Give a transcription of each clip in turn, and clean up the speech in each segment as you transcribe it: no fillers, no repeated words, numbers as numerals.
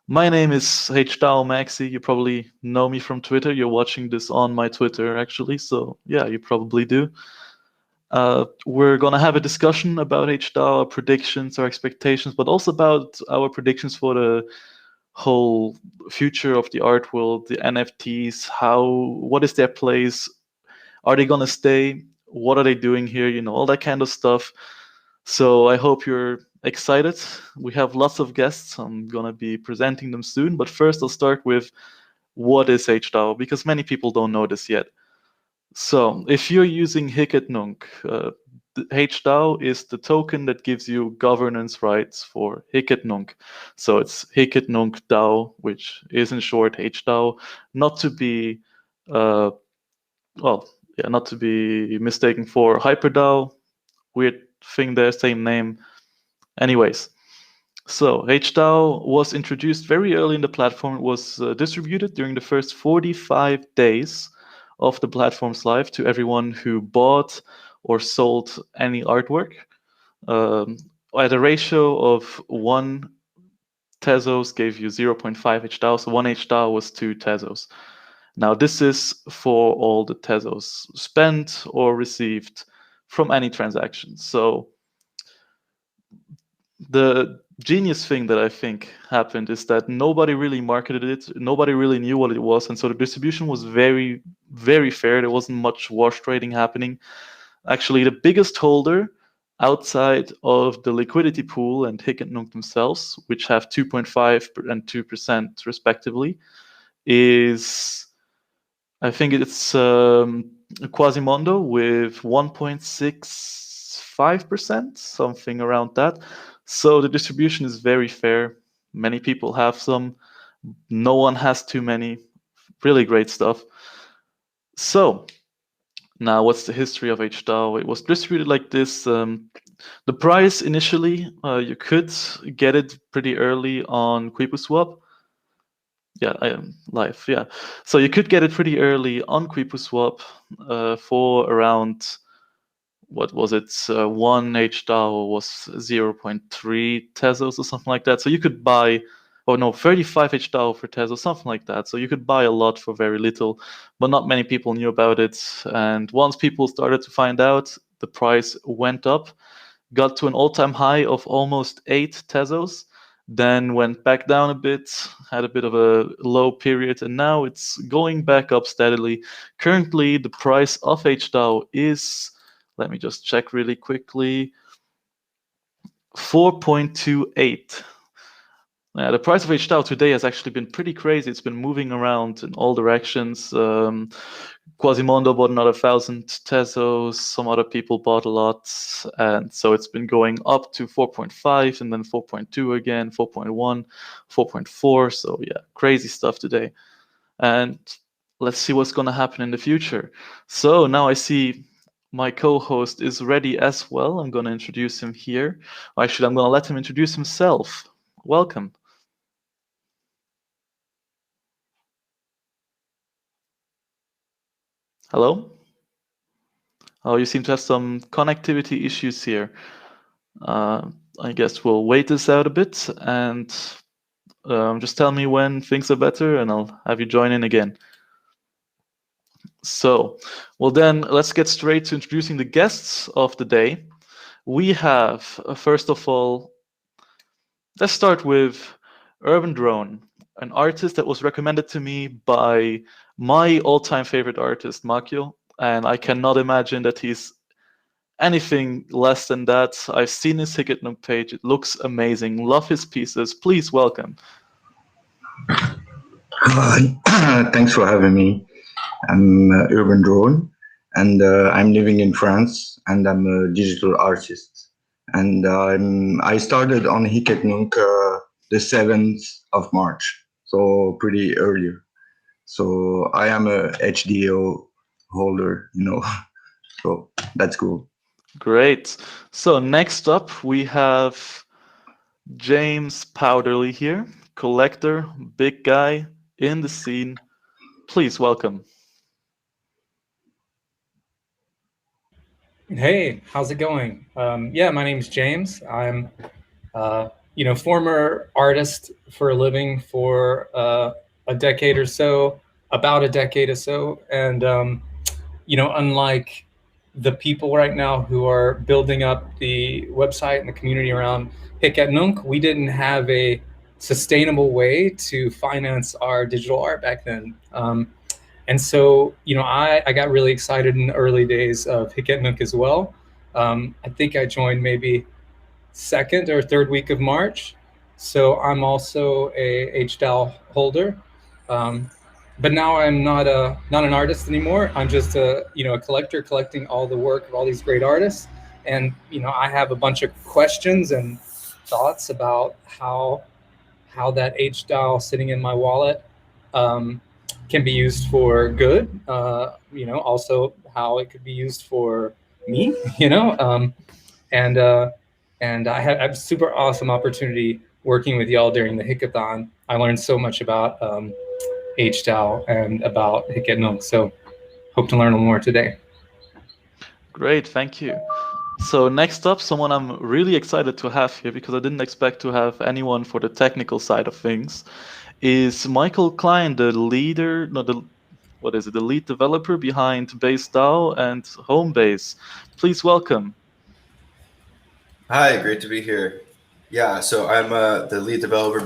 My name is H Dow Maxi. You probably know me from Twitter. You're watching this on my Twitter, actually. So yeah, you probably do. We're gonna have a discussion about H Dow, our predictions, our expectations, but also about our predictions for the whole future of the art world, the NFTs. What is their place? Are they gonna stay? What are they doing here? All that kind of stuff. So I hope you're excited. We have lots of guests. I'm gonna be presenting them soon. But first, I'll start with what is HDAO, because many people don't know this yet. So if you're using Nunc, HDAO is the token that gives you governance rights for Nunc. So it's Nunc DAO, which is in short HDAO, not to be uh, well, yeah, not to be mistaken for HyperDAO. Weird thing there, same name. Anyways, so HDAO was introduced very early in the platform. It was distributed during the first 45 days of the platform's life to everyone who bought or sold any artwork at a ratio of 1 Tezos gave you 0.5 HDAO, so 1 HDAO was 2 Tezos. Now this is for all the Tezos spent or received from any transaction. So the genius thing that I think happened is that nobody really marketed it, nobody really knew what it was, and so the distribution was very, very fair. There wasn't much wash trading happening. Actually, the biggest holder outside of the liquidity pool and Hic and Nunc themselves, which have 2.5 and 2% respectively, is, I think it's Quasimodo with 1.65%, something around that. So the distribution is very fair. Many people have some. No one has too many. Really great stuff. So now, what's the history of HDAO? It was distributed like this. The price initially, you could get it pretty early on QuipuSwap. Yeah, I am live. Yeah, so you could get it pretty early on QuipuSwap for around, what was it? One H Dow was 0.3 Tezos or something like that. So you could buy, or no, 35 H Dow for Tezos, something like that. So you could buy a lot for very little, but not many people knew about it. And once people started to find out, the price went up, got to an all-time high of almost 8 Tezos, then went back down a bit, had a bit of a low period, and now it's going back up steadily. Currently, the price of HDAO is, let me just check really quickly, 4.28. The price of HDAO today has actually been pretty crazy. It's been moving around in all directions. Quasimodo bought another 1,000 Tezos. Some other people bought a lot. And so it's been going up to 4.5 and then 4.2 again, 4.1, 4.4. So yeah, crazy stuff today. And let's see what's going to happen in the future. So now I see my co-host is ready as well. I'm going to introduce him here. Actually, I'm going to let him introduce himself. Welcome. Hello? Oh, you seem to have some connectivity issues here. I guess we'll wait this out a bit and just tell me when things are better and I'll have you join in again. So, well then, let's get straight to introducing the guests of the day. We have, first of all, let's start with Urbandrone, an artist that was recommended to me by my all-time favorite artist, Micheal, and I cannot imagine that he's anything less than that. I've seen his Nunc page. It looks amazing. Love his pieces. Please welcome. Hi, thanks for having me. I'm Urbandrone, and I'm living in France, and I'm a digital artist. And I started on Nunc the 7th of March, so pretty earlier. So I am a hDAO holder, so that's cool. Great. So next up, we have James Powderly here, collector, big guy in the scene. Please welcome. Hey, how's it going? Yeah, my name's James. I'm former artist for a living for a decade or so, about a decade or so. And, unlike the people right now who are building up the website and the community around Nunc, we didn't have a sustainable way to finance our digital art back then. And so, I got really excited in the early days of Nunc as well. I think I joined maybe second or third week of March. So I'm also a H Dow holder. But now I'm not an artist anymore. I'm just a collector collecting all the work of all these great artists. And I have a bunch of questions and thoughts about how that H Dow sitting in my wallet can be used for good. Also how it could be used for me. And I had a super awesome opportunity working with y'all during the hackathon. I learned so much about H Dow and about Nunc. So hope to learn a little more today. Great, thank you. So next up, someone I'm really excited to have here, because I didn't expect to have anyone for the technical side of things, is Micheal Klein, the leader, no, the lead developer behind BaseDAO and Homebase. Please welcome. Hi, great to be here. Yeah, so I'm the lead developer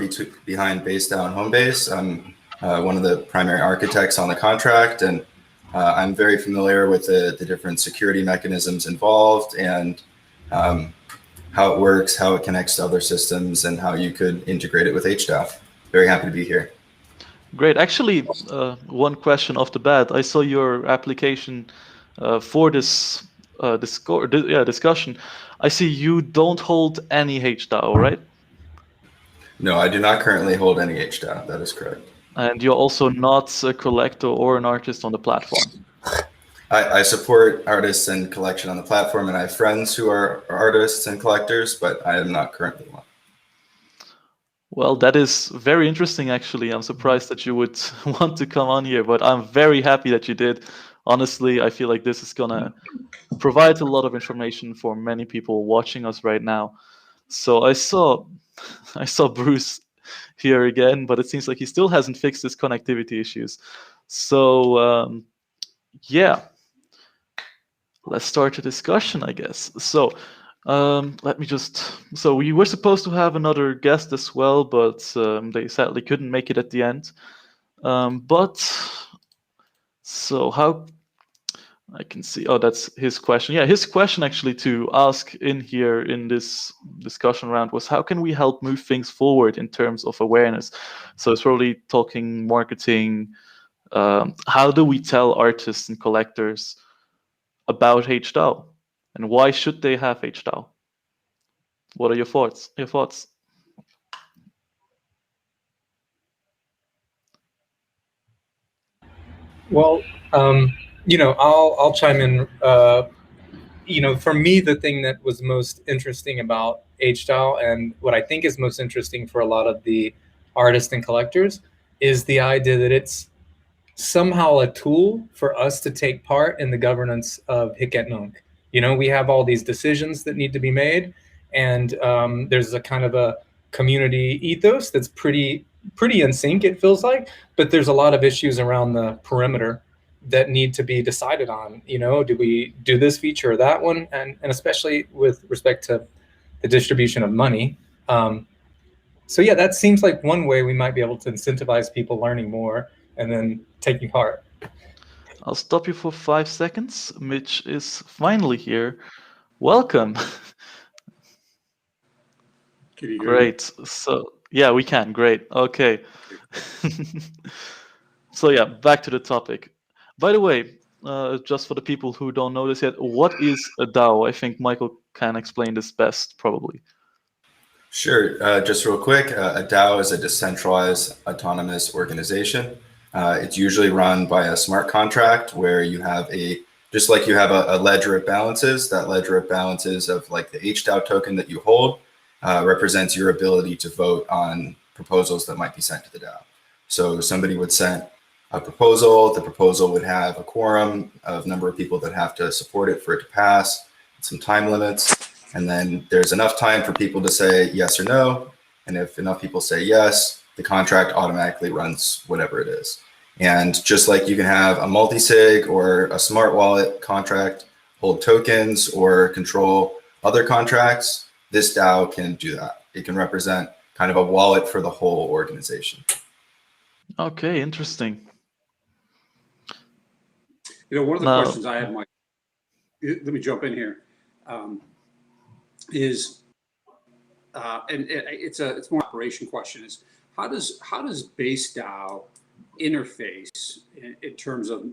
behind BaseDAO and Homebase. I'm one of the primary architects on the contract, and I'm very familiar with the different security mechanisms involved and how it works, how it connects to other systems, and how you could integrate it with HDAO. Very happy to be here. Great. Actually, one question off the bat. I saw your application for this discussion. I see you don't hold any HDAO, right? No, I do not currently hold any HDAO. That is correct. And you're also not a collector or an artist on the platform. I support artists and collection on the platform, and I have friends who are artists and collectors, but I am not currently one. Well, that is very interesting, actually. I'm surprised that you would want to come on here, but I'm very happy that you did. Honestly, I feel like this is going to provide a lot of information for many people watching us right now. So I saw Bruce here again, but it seems like he still hasn't fixed his connectivity issues. So yeah, let's start the discussion, I guess. So so we were supposed to have another guest as well, but they sadly couldn't make it at the end. So how I can see, oh, that's his question. Yeah, his question actually to ask in here in this discussion round was, how can we help move things forward in terms of awareness? So it's probably talking marketing. How do we tell artists and collectors about HDAO? And why should they have HDAO? What are your thoughts? Well, I'll chime in. For me, the thing that was most interesting about HDAO, and what I think is most interesting for a lot of the artists and collectors, is the idea that it's somehow a tool for us to take part in the governance of Nunc. We have all these decisions that need to be made, and there's a kind of a community ethos that's pretty in sync, it feels like, but there's a lot of issues around the perimeter that need to be decided on. Do we do this feature or that one? And especially with respect to the distribution of money. So yeah, that seems like one way we might be able to incentivize people learning more and then taking part. I'll stop you for 5 seconds. Mitch is finally here. Welcome. Great. So yeah, we can. Great. Okay. So yeah, back to the topic. By the way, just for the people who don't know this yet, what is a DAO? I think Micheal can explain this best, probably. Sure. Just real quick, a DAO is a decentralized autonomous organization. It's usually run by a smart contract where you have just like you have a ledger of balances. That ledger of balances of like the HDAO token that you hold represents your ability to vote on proposals that might be sent to the DAO. So somebody would send a proposal. The proposal would have a quorum of number of people that have to support it for it to pass, some time limits. And then there's enough time for people to say yes or no. And if enough people say yes, the contract automatically runs whatever it is. And just like you can have a multi-sig or a smart wallet contract hold tokens or control other contracts, this DAO can do that. It can represent kind of a wallet for the whole organization. Okay, interesting. One of the questions I had, Mike, let me jump in here, is, and it's more operation question, is how does Base DAO interface in terms of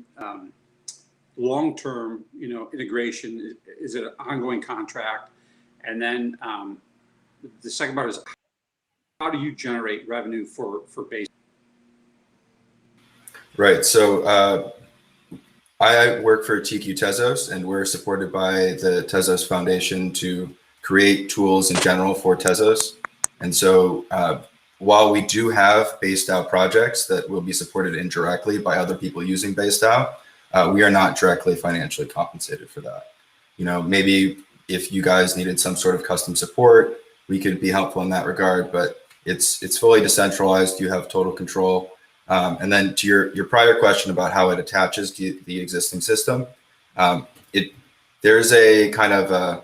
long-term, integration? Is it an ongoing contract? And then the second part is, how do you generate revenue for Base? Right. So I work for TQ Tezos, and we're supported by the Tezos Foundation to create tools in general for Tezos. And so while we do have Base DAO projects that will be supported indirectly by other people using Base DAO, we are not directly financially compensated for that. Maybe if you guys needed some sort of custom support, we could be helpful in that regard, but it's fully decentralized. You have total control. And then to your prior question about how it attaches to the existing system, there's a kind of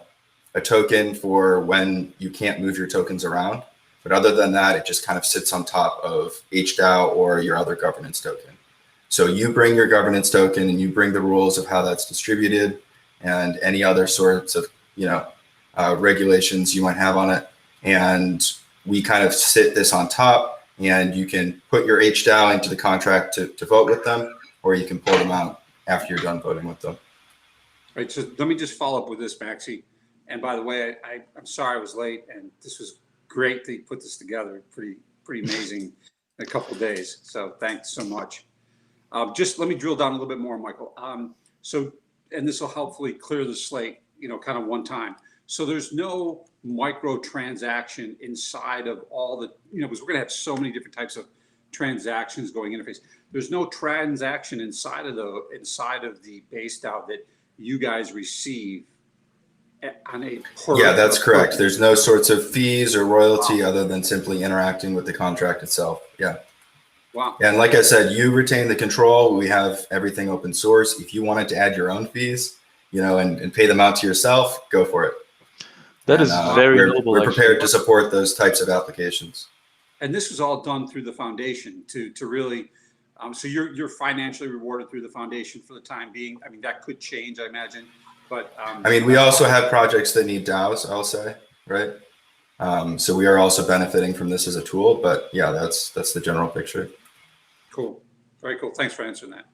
a token for when you can't move your tokens around. But other than that, it just kind of sits on top of HDAO or your other governance token. So you bring your governance token and you bring the rules of how that's distributed and any other sorts of regulations you might have on it. And we kind of sit this on top, and you can put your HDAO into the contract to vote with them, or you can pull them out after you're done voting with them. Right. So let me just follow up with this, Maxi. And by the way, I'm sorry I was late, and this was great that you put this together. Pretty amazing in a couple of days. So thanks so much. Just let me drill down a little bit more, Michael. And this will helpfully clear the slate, kind of one time. So there's no micro transaction inside of all the, because we're going to have so many different types of transactions going interface. There's no transaction inside of the Base DAO that you guys receive on a per. Yeah, that's correct. There's no sorts of fees or royalty other than simply interacting with the contract itself. Yeah. Wow. And like I said, you retain the control. We have everything open source. If you wanted to add your own fees, and pay them out to yourself, go for it. That is very noble. We're prepared to support those types of applications. And this was all done through the foundation to really, so you're financially rewarded through the foundation for the time being. I mean, that could change, I imagine. But we also have projects that need DAOs, I'll say, right? So we are also benefiting from this as a tool. But yeah, that's the general picture. Cool. Very cool. Thanks for answering that.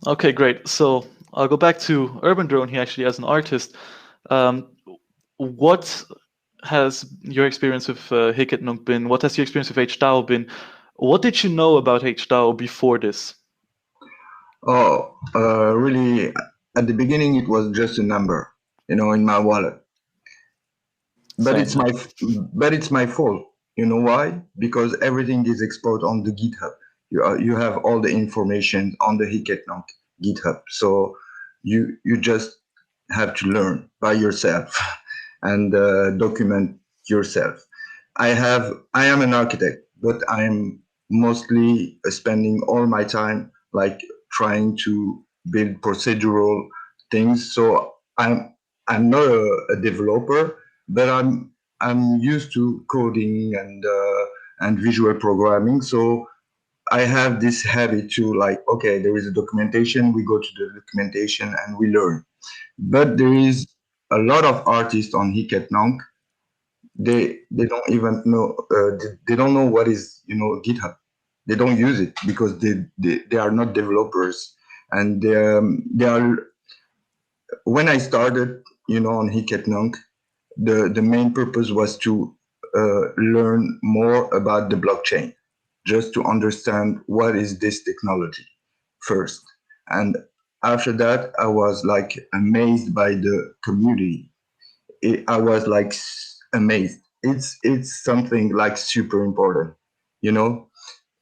Okay, great. So I'll go back to Urbandrone here, actually, as an artist. What has your experience with Nunc been? What has your experience with HDAO been? What did you know about HDAO before this? Really, at the beginning, it was just a number, in my wallet. But it's my fault. You know why? Because everything is exposed on the GitHub. You have all the information on the Nunc GitHub. So you just have to learn by yourself and document yourself. I am an architect, but I am mostly spending all my time like trying to build procedural things. So I'm not a developer, but I'm used to coding and visual programming. So I have this habit to okay, there is a documentation, we go to the documentation and we learn. But there is a lot of artists on Nunc. They don't even know, they don't know what is, GitHub. They don't use it because they are not developers. And they are, when I started, on Nunc, the main purpose was to learn more about the blockchain, just to understand what is this technology first. And after that, I was amazed by the community. I was amazed. It's something super important,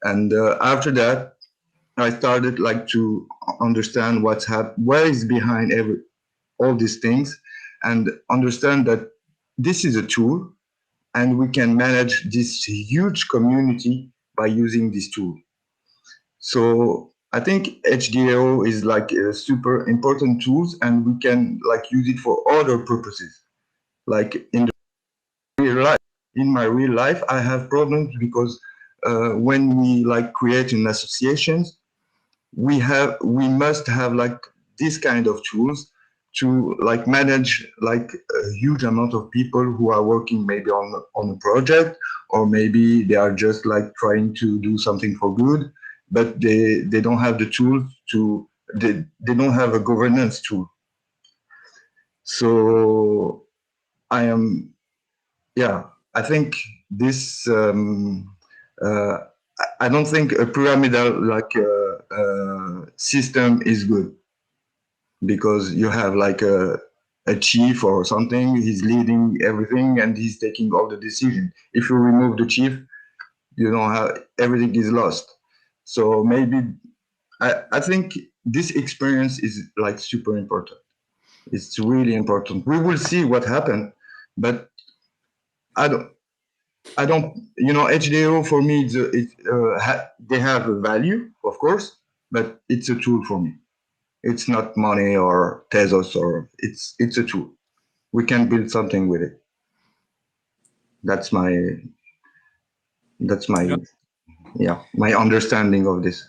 And after that, I started to understand what is behind all these things, and understand that this is a tool, and we can manage this huge community by using this tool. So I think hDAO is like a super important tools, and we can like use it for other purposes. Like in real life, in my real life, I have problems because when we like create an associations, we must have like this kind of tools to like manage like a huge amount of people who are working maybe on a project, or maybe they are just like trying to do something for good, but they don't have the tools to, they don't have a governance tool. So I think this I don't think a pyramidal like system is good, because you have like a chief or something, he's leading everything and he's taking all the decisions. If you remove the chief, you don't have, everything is lost. So maybe I think this experience is like super important. It's really important. We will see what happens, but I don't, hDAO for me, they have a value, of course, but it's a tool for me. It's not money or Tezos, or it's a tool. We can build something with it. That's my my understanding of this.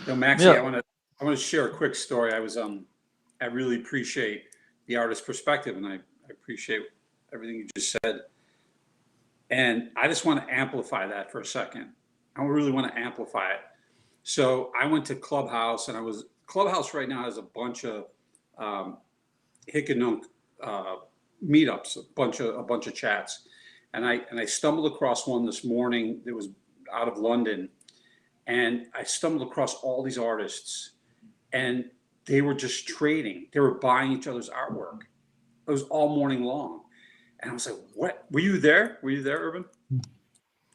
So Maxie, Yeah. I want to share a quick story. I really appreciate the artist's perspective, and I appreciate everything you just said. And I just want to amplify that for a second. I really want to amplify it. So I went to Clubhouse, and Clubhouse right now has a bunch of Nunc meetups, a bunch of chats, and I stumbled across one this morning that was out of London, and I stumbled across all these artists, and they were just trading. They were buying each other's artwork. It was all morning long, and I was like, "What? Were you there? Were you there, Urban?"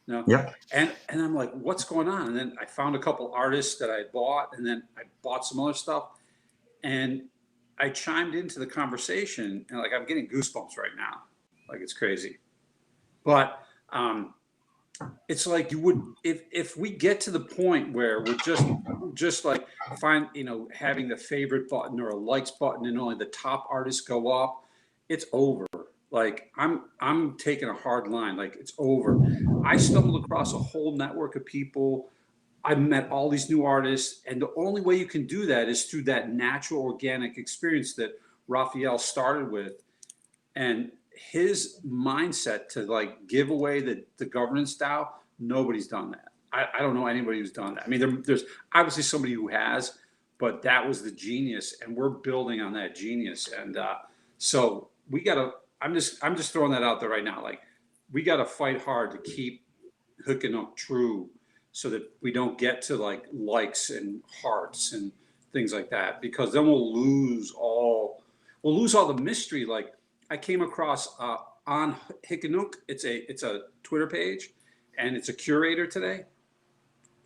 No. Yeah. And I'm like, "What's going on?" And then I found a couple artists that I bought, and then I bought some other stuff, and I chimed into the conversation, and like I'm getting goosebumps right now, like it's crazy. But it's like you would, if we get to the point where we're just like having the favorite button or a likes button, and only the top artists go up, it's over. Like I'm taking a hard line. Like it's over. I stumbled across a whole network of people. I met all these new artists, and the only way you can do that is through that natural, organic experience that Raphael started with, and his mindset to like give away the governance DAO. Nobody's done that. I don't know anybody who's done that. I mean, there's obviously somebody who has, but that was the genius, and we're building on that genius. And so we gotta. I'm just throwing that out there right now. Like we gotta fight hard to keep Nunc true, so that we don't get to like likes and hearts and things like that, because then we'll lose all the mystery. Like I came across on Nunc, it's a Twitter page, and it's a curator today.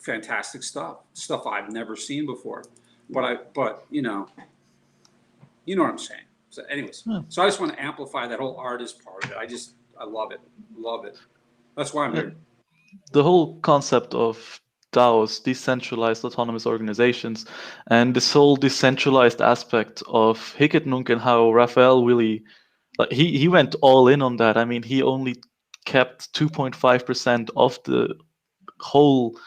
Fantastic stuff I've never seen before. But you know what I'm saying. So anyways, so I just want to amplify that whole artist part of it. I love it. That's why I'm here. The whole concept of DAOs, decentralized autonomous organizations, and this whole decentralized aspect of Nunc, and how Raphael really, like, he went all in on that. I mean, he only kept 2.5% of the whole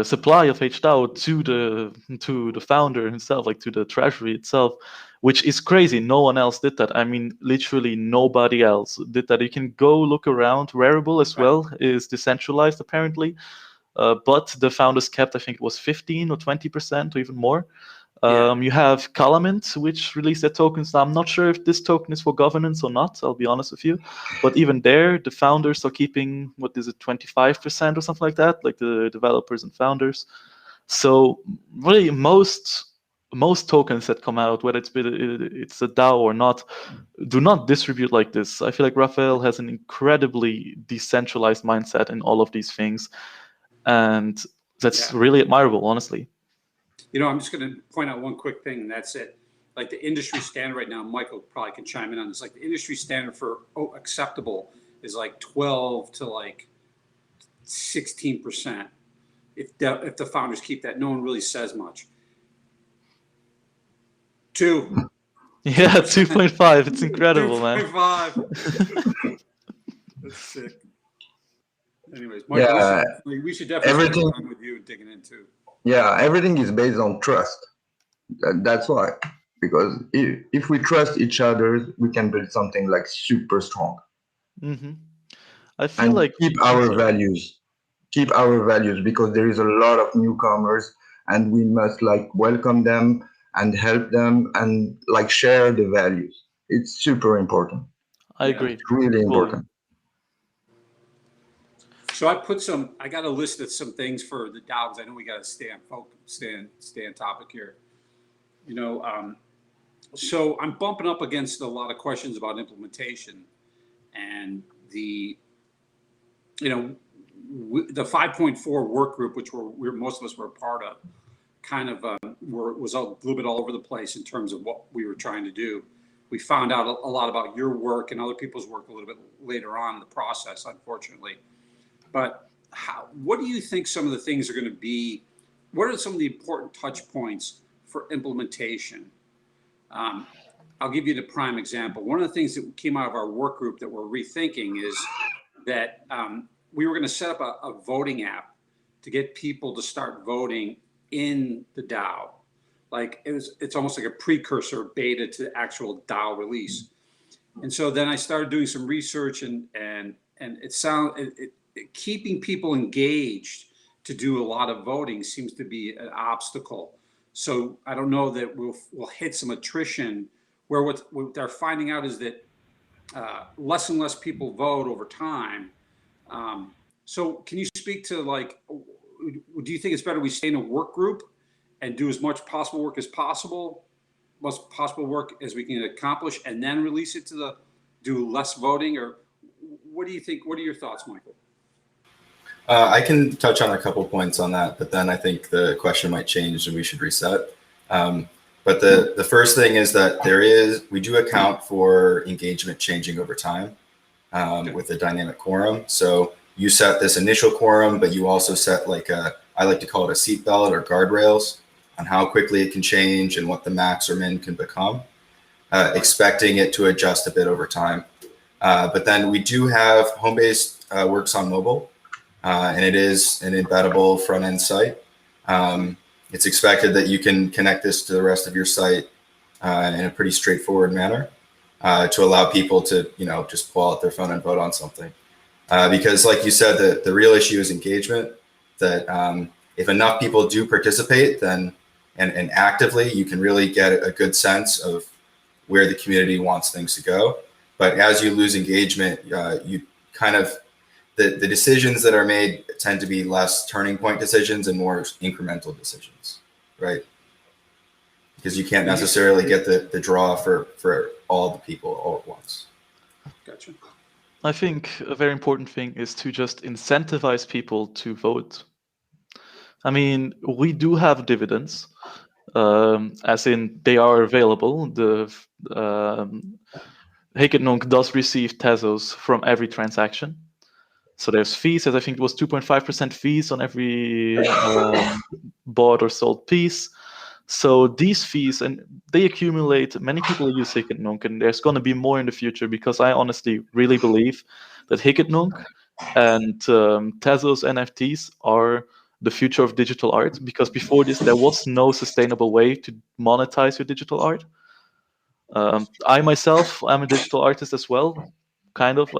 supply of HDAO to the founder himself, like to the treasury itself, which is crazy. No one else did that. I mean, literally nobody else did that. You can go look around. Rarible as well is decentralized apparently, but the founders kept, I think it was 15 or 20% or even more. You have Calamint, which released their tokens. Now, I'm not sure if this token is for governance or not, I'll be honest with you. But even there, the founders are keeping, 25% or something like that, like the developers and founders. So really, most tokens that come out, whether it's a DAO or not, do not distribute like this. I feel like Raphael has an incredibly decentralized mindset in all of these things. And that's really admirable, honestly. I'm just going to point out one quick thing, and that's it. like the industry standard right now, Michael probably can chime in on this, like the industry standard for acceptable is like 12 to like 16%. If the founders keep that, no one really says much. 2. Yeah, 2.5. It's incredible, man. 2.5. That's sick. Anyways, Michael, Yeah, we should definitely spend everything. time with you digging into. Yeah, everything is based on trust. That's why. Because if we trust each other, we can build something like super strong Hmm. I feel and like keep our values. Keep our values because there is a lot of newcomers and we must like welcome them and help them and like share the values. It's super important. I Yeah. agree. It's really Fully. important. So I got a list of some things for the DAOs. I know we got to stay on topic here. You know, so I'm bumping up against a lot of questions about implementation and the 5.4 work group, which most of us were a part of, kind of was a little bit all over the place in terms of what we were trying to do. We found out a lot about your work and other people's work a little bit later on in the process, unfortunately. But what do you think some of the things are going to be? What are some of the important touch points for implementation? I'll give you the prime example. One of the things that came out of our work group that we're rethinking is that we were going to set up a voting app to get people to start voting in the DAO. Like it's almost like a precursor beta to the actual DAO release. And so then I started doing some research and keeping people engaged to do a lot of voting seems to be an obstacle. So I don't know that we'll hit some attrition where what they're finding out is that less and less people vote over time. So can you speak to like, do you think it's better we stay in a work group and do as much possible work as possible, most possible work as we can accomplish, and then release it to do less voting? Or what do you think? What are your thoughts, Michael? I can touch on a couple points on that, but then I think the question might change and we should reset. But the first thing is that we do account for engagement changing over time with the dynamic quorum. So you set this initial quorum, but you also set I like to call it a seatbelt or guardrails on how quickly it can change and what the max or min can become, expecting it to adjust a bit over time. But then we do have home-based works on mobile. And it is an embeddable front-end site. It's expected that you can connect this to the rest of your site in a pretty straightforward manner to allow people to, just pull out their phone and vote on something. Because like you said, the real issue is engagement, that if enough people do participate, then and actively, you can really get a good sense of where the community wants things to go. But as you lose engagement, you kind of, the decisions that are made tend to be less turning point decisions and more incremental decisions, right? Because you can't necessarily get the draw for all the people all at once. Gotcha. I think a very important thing is to just incentivize people to vote. I mean, we do have dividends, as in they are available. The Nunc does receive Tezos from every transaction. So there's fees, as I think it was 2.5% fees on every bought or sold piece. So these fees, and they accumulate. Many people use Nunc, and there's going to be more in the future because I honestly really believe that Nunc and Tezos NFTs are the future of digital art, because before this, there was no sustainable way to monetize your digital art. I myself, I'm a digital artist as well, kind of.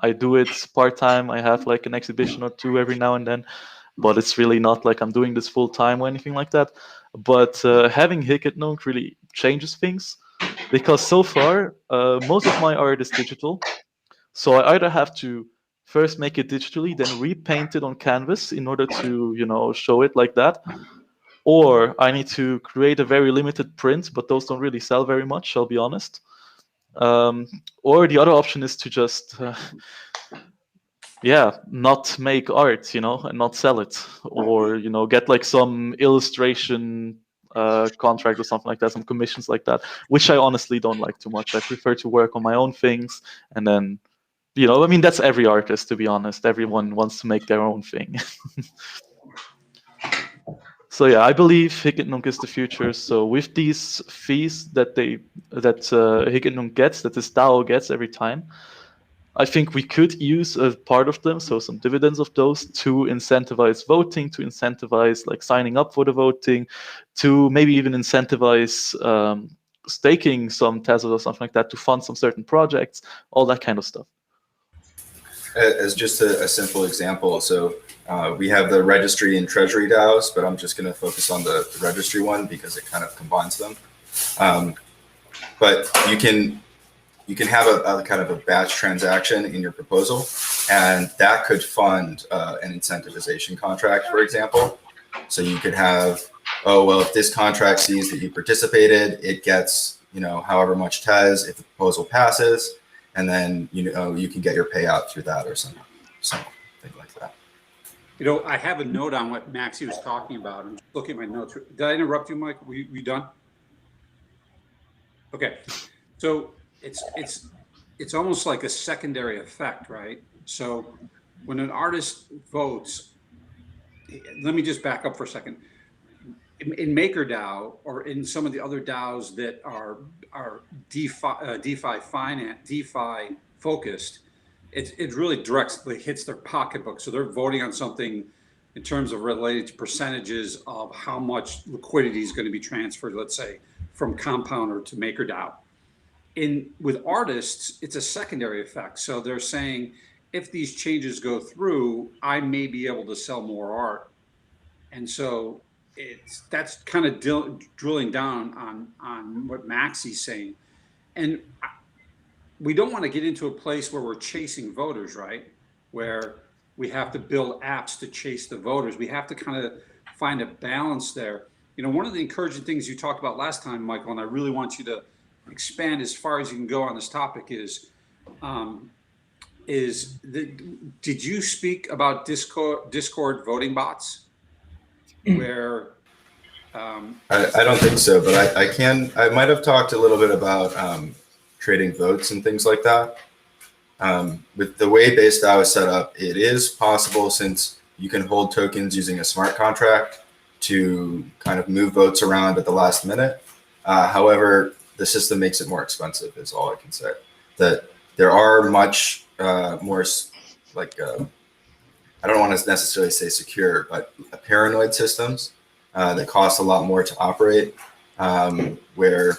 I do it part-time. I have like an exhibition or two every now and then, but it's really not like I'm doing this full-time or anything like that. But having Nunc really changes things, because so far, most of my art is digital. So I either have to first make it digitally, then repaint it on canvas in order to, show it like that. Or I need to create a very limited print, but those don't really sell very much, I'll be honest. Or the other option is to just, not make art, and not sell it. Or, get like some illustration contract or something like that, some commissions like that, which I honestly don't like too much. I prefer to work on my own things, and then, I mean, that's every artist, to be honest. Everyone wants to make their own thing. So yeah, I believe Nunc is the future. So with these fees that Nunc gets, that this DAO gets every time, I think we could use a part of them, so some dividends of those, to incentivize voting, to incentivize like signing up for the voting, to maybe even incentivize staking some Tesla or something like that, to fund some certain projects, all that kind of stuff. As just a simple example, so we have the registry and treasury DAOs, but I'm just going to focus on the registry one because it kind of combines them. But you can have a kind of a batch transaction in your proposal, and that could fund an incentivization contract, for example. So you could have, oh, well, if this contract sees that you participated, it gets, however much TES if the proposal passes, and then, you can get your payout through that or something like that. I have a note on what Maxie was talking about. I'm looking at my notes. Did I interrupt you, Mike? Were you done? Okay. So it's almost like a secondary effect, right? So when an artist votes, let me just back up for a second. In MakerDAO or in some of the other DAOs that are DeFi focused, it really directly hits their pocketbook. So they're voting on something in terms of related to percentages of how much liquidity is going to be transferred, let's say, from Compounder to MakerDAO. With artists, it's a secondary effect. So they're saying, if these changes go through, I may be able to sell more art. And so that's kind of drilling down on what Maxie's saying. And we don't want to get into a place where we're chasing voters, right? Where we have to build apps to chase the voters. We have to kind of find a balance there. One of the encouraging things you talked about last time, Michael, and I really want you to expand as far as you can go on this topic did you speak about Discord voting bots? Where I don't think so, but I might have talked a little bit about trading votes and things like that. With the way base DAO is set up, it is possible, since you can hold tokens using a smart contract, to kind of move votes around at the last minute. However, the system makes it more expensive, is all I can say. That there are much more, I don't want to necessarily say secure, but paranoid systems that cost a lot more to operate, where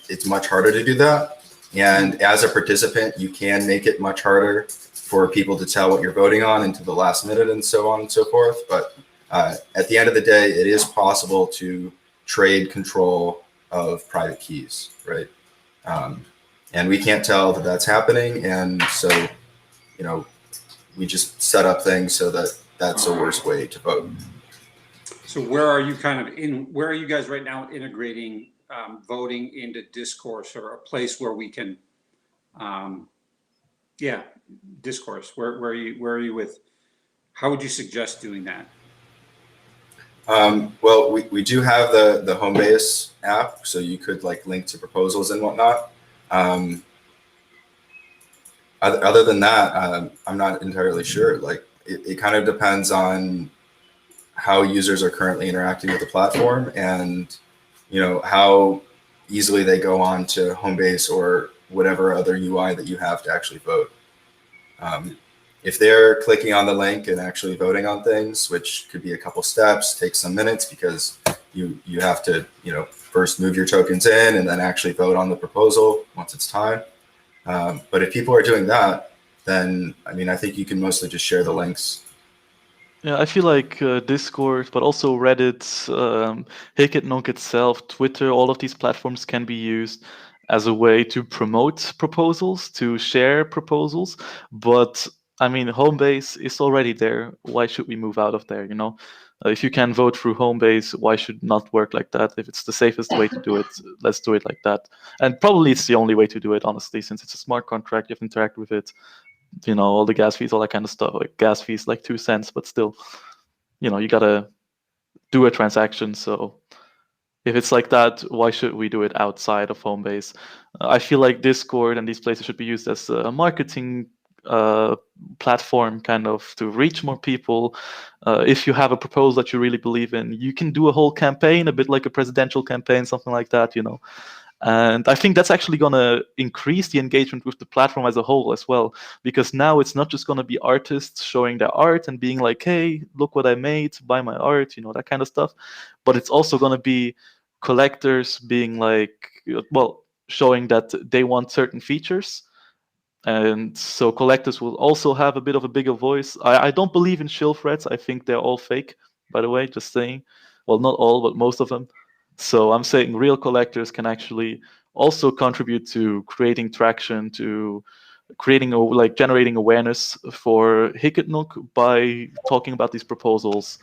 it's much harder to do that. And as a participant, you can make it much harder for people to tell what you're voting on into the last minute and so on and so forth. But at the end of the day, it is possible to trade control of private keys, right? And we can't tell that that's happening. And so, we just set up things so that that's the worst way to vote. So where are you where are you guys right now integrating voting into discourse, or a place where we can, discourse? Where are you with, how would you suggest doing that? Well, we do have the Homebase app, so you could link to proposals and whatnot. Other than that, I'm not entirely sure. It kind of depends on how users are currently interacting with the platform, and how easily they go on to Homebase or whatever other UI that you have to actually vote. If they're clicking on the link and actually voting on things, which could be a couple steps, takes some minutes because you have to first move your tokens in and then actually vote on the proposal once it's time. But if people are doing that, then I think you can mostly just share the links. Yeah, I feel like Discord, but also Reddit, Nunc itself, Twitter, all of these platforms can be used as a way to promote proposals, to share proposals. But Homebase is already there. Why should we move out of there? If you can vote through Homebase, why should it not work like that? If it's the safest way to do it, let's do it like that. And probably it's the only way to do it, honestly, since it's a smart contract. You have to interact with it. All the gas fees, all that kind of stuff. Gas fees 2 cents, but still, you gotta do a transaction. So If it's like that, why should we do it outside of Homebase? I feel like Discord and these places should be used as a marketing platform, kind of, to reach more people. If you have a proposal that you really believe in, you can do a whole campaign, a bit like a presidential campaign, something like that, And I think that's actually going to increase the engagement with the platform as a whole as well, because now it's not just going to be artists showing their art and being like, hey, look what I made, buy my art, that kind of stuff. But it's also going to be collectors being like, well, showing that they want certain features. And so collectors will also have a bit of a bigger voice. I don't believe in shill threads. I think they're all fake, by the way, just saying. Well, not all, but most of them. So I'm saying real collectors can actually also contribute to creating traction, to creating generating awareness for Nunc by talking about these proposals.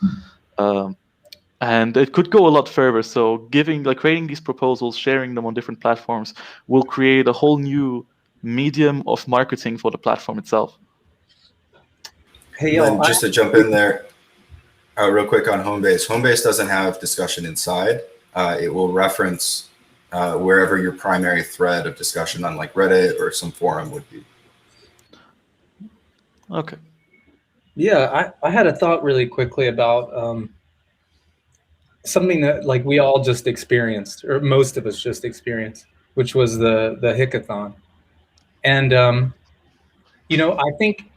And it could go a lot further. So creating these proposals, sharing them on different platforms will create a whole new medium of marketing for the platform itself. Hey, then just to jump in there real quick on Homebase. Homebase doesn't have discussion inside. It will reference wherever your primary thread of discussion on like Reddit or some forum would be. Okay. Yeah, I had a thought really quickly about something that like we all just experienced, or most of us just experienced, which was the hackathon. And I think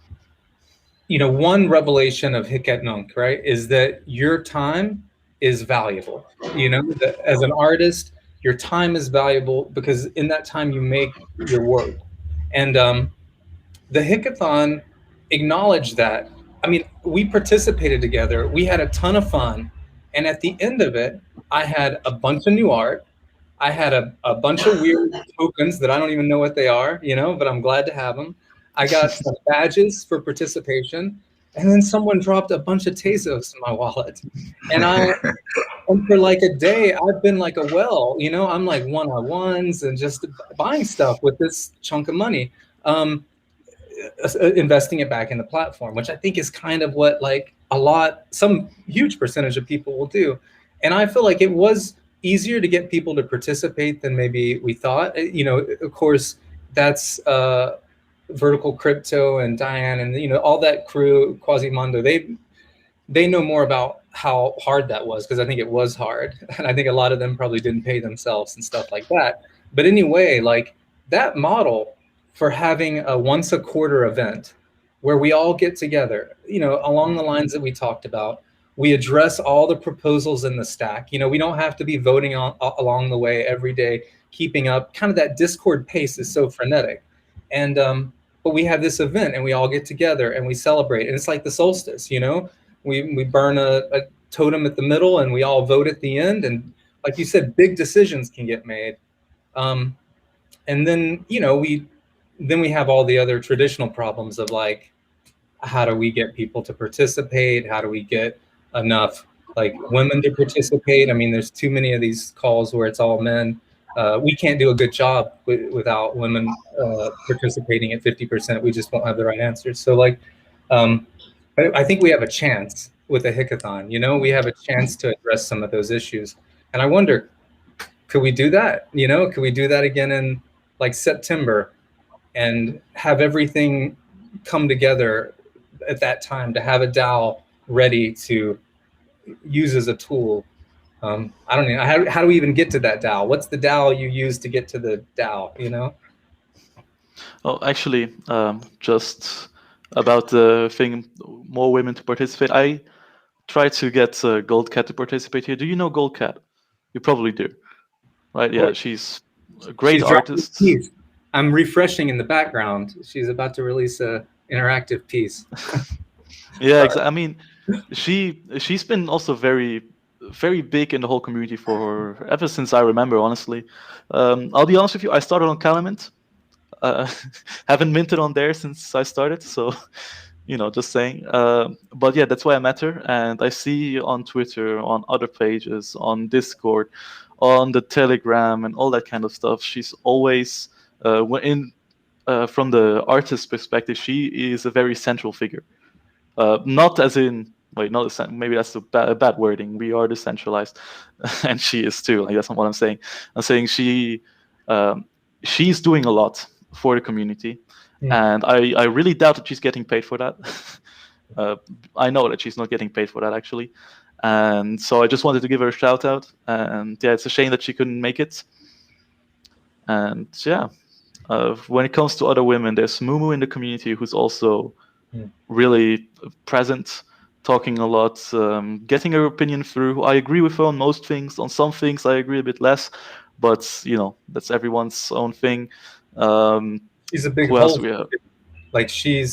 one revelation of Nunc, right, is that your time is valuable. That as an artist, your time is valuable because in that time you make your work. And the hackathon acknowledged that. I mean, we participated together. We had a ton of fun. And at the end of it, I had a bunch of new art. I had a bunch of weird tokens that I don't even know what they are, but I'm glad to have them. I got some badges for participation. And then someone dropped a bunch of Tezos in my wallet. And for like a day, I've been like a well, I'm like one-on-ones and just buying stuff with this chunk of money. Investing it back in the platform, which I think is kind of what like some huge percentage of people will do. And I feel like it was easier to get people to participate than maybe we thought. Of course, that's Vertical Crypto and Diane and all that crew, Quasimondo. They know more about how hard that was, because I think it was hard, and I think a lot of them probably didn't pay themselves and stuff like that. But anyway, like that model for having a once a quarter event where we all get together, along the lines that we talked about, we address all the proposals in the stack. We don't have to be voting along the way every day, keeping up. Kind of that Discord pace is so frenetic. And but we have this event and we all get together and we celebrate. And it's like the solstice, we burn a totem at the middle and we all vote at the end. And like you said, big decisions can get made. And then, we have all the other traditional problems of like, how do we get people to participate? How do we get enough like women to participate? I mean, there's too many of these calls where it's all men. We can't do a good job without women participating at 50%. We just won't have the right answers. So like, I think we have a chance with a hackathon. We have a chance to address some of those issues. And I wonder, could we do that? Could we do that again in like September and have everything come together at that time to have a DAO ready to use as a tool? I don't know. How do we even get to that DAO? What's the DAO you use to get to the DAO, Oh, actually, just about the thing, more women to participate. I try to get Gold Cat to participate here. Do you know Gold Cat? You probably do, right? Yeah, she's a great artist. I'm refreshing in the background. She's about to release a interactive piece. Yeah, exactly. I mean, she's been also very, very big in the whole community for ever since I remember. Honestly, I'll be honest with you. I started on Calamint. Haven't minted on there since I started, so just saying. But yeah, that's why I met her, and I see on Twitter, on other pages, on Discord, on the Telegram, and all that kind of stuff. She's always from the artist perspective, she is a very central figure. Not as in wait, not maybe that's a bad wording. We are decentralized, and she is too. Like, that's not what I'm saying. I'm saying she's doing a lot for the community, and I really doubt that she's getting paid for that. I know that she's not getting paid for that, actually. And so I just wanted to give her a shout out. And yeah, it's a shame that she couldn't make it. And yeah, when it comes to other women, there's Mumu in the community who's also really present, talking a lot, getting her opinion through. I agree with her on most things. On some things, I agree a bit less. But, you know, that's everyone's own thing. She's a big who else hole. do we have? Like, she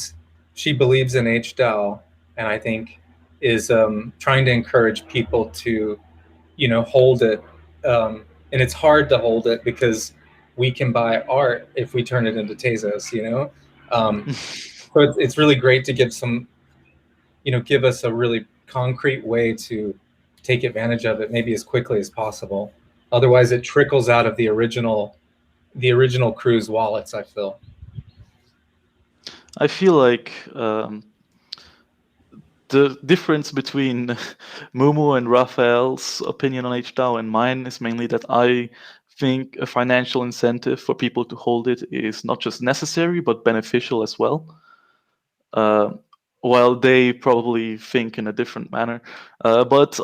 believes in H Dow, and I think is trying to encourage people to, you know, hold it. And it's hard to hold it because we can buy art if we turn it into Tezos, you know. So it's really great to give some, you know, give us a really concrete way to take advantage of it, maybe as quickly as possible. Otherwise, it trickles out of the original crew's wallets, I feel. I feel like the difference between Mumu and Raphael's opinion on HDAO and mine is mainly that I think a financial incentive for people to hold it is not just necessary, but beneficial as well. While they probably think in a different manner. But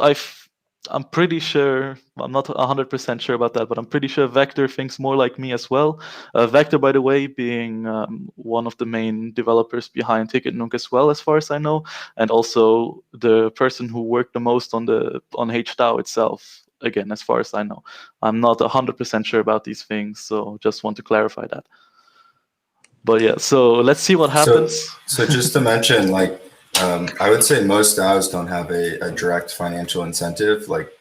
I'm pretty sure, I'm not 100% sure about that, but I'm pretty sure Vector thinks more like me as well. Vector, by the way, being one of the main developers behind Nunc as well, as far as I know, and also the person who worked the most on HDAO itself, again, as far as I know. I'm not 100% sure about these things, so just want to clarify that. But yeah, so let's see what happens. So just to mention, like, I would say most DAOs don't have a direct financial incentive. Like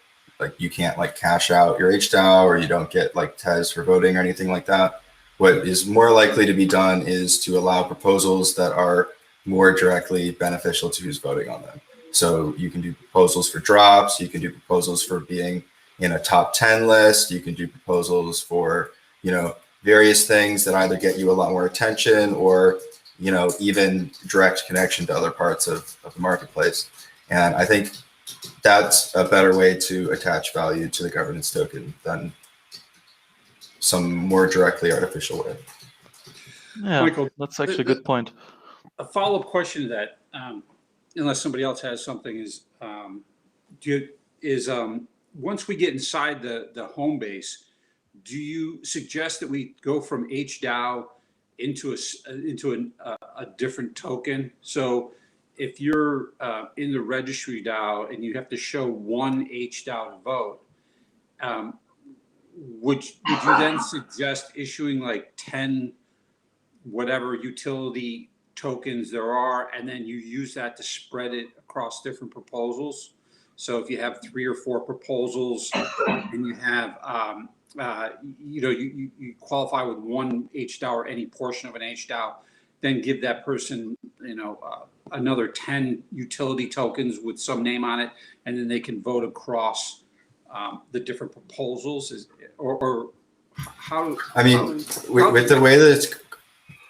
you can't like cash out your HDAO, or you don't get like TES for voting or anything like that. What is more likely to be done is to allow proposals that are more directly beneficial to who's voting on them. So you can do proposals for drops, you can do proposals for being in a top 10 list, you can do proposals for, you know, various things that either get you a lot more attention or, you know, even direct connection to other parts of the marketplace. And I think that's a better way to attach value to the governance token than some more directly artificial way. Yeah, Michael, that's actually a good point. A follow-up question to that, unless somebody else has something, is once we get inside the home base, do you suggest that we go from HDAO into a different token? So if you're in the registry DAO and you have to show one HDAO to vote, would you then suggest issuing like 10 whatever utility tokens there are, and then you use that to spread it across different proposals? So if you have 3 or 4 proposals and you have you know, you qualify with one HDAO or any portion of an HDAO, then give that person, you know, another 10 utility tokens with some name on it, and then they can vote across the different proposals. Or how? I mean, with the way that it's,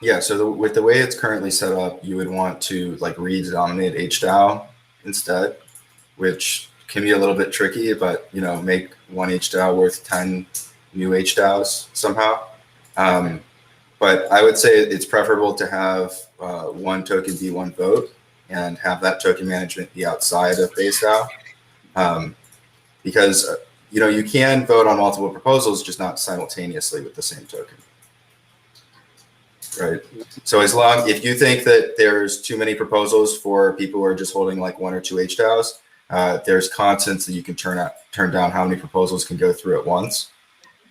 yeah. So with the way it's currently set up, you would want to like redenominate HDAO instead, which can be a little bit tricky, but, you know, make one HDAO worth 10 new HDAOs somehow. But I would say it's preferable to have one token be one vote and have that token management be outside of base DAO. Because, you know, you can vote on multiple proposals, just not simultaneously with the same token. Right. So if you think that there's too many proposals for people who are just holding like 1 or 2 HDAOs, there's constants that you can turn down how many proposals can go through at once,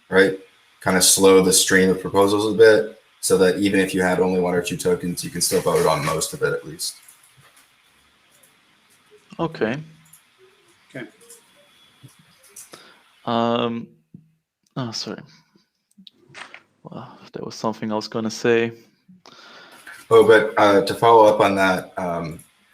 right? Kind of slow the stream of proposals a bit, so that even if you had only 1 or 2 tokens, you can still vote on most of it at least. Okay. Okay. Oh, sorry. Well, there was something I was going to say. Oh, but to follow up on that,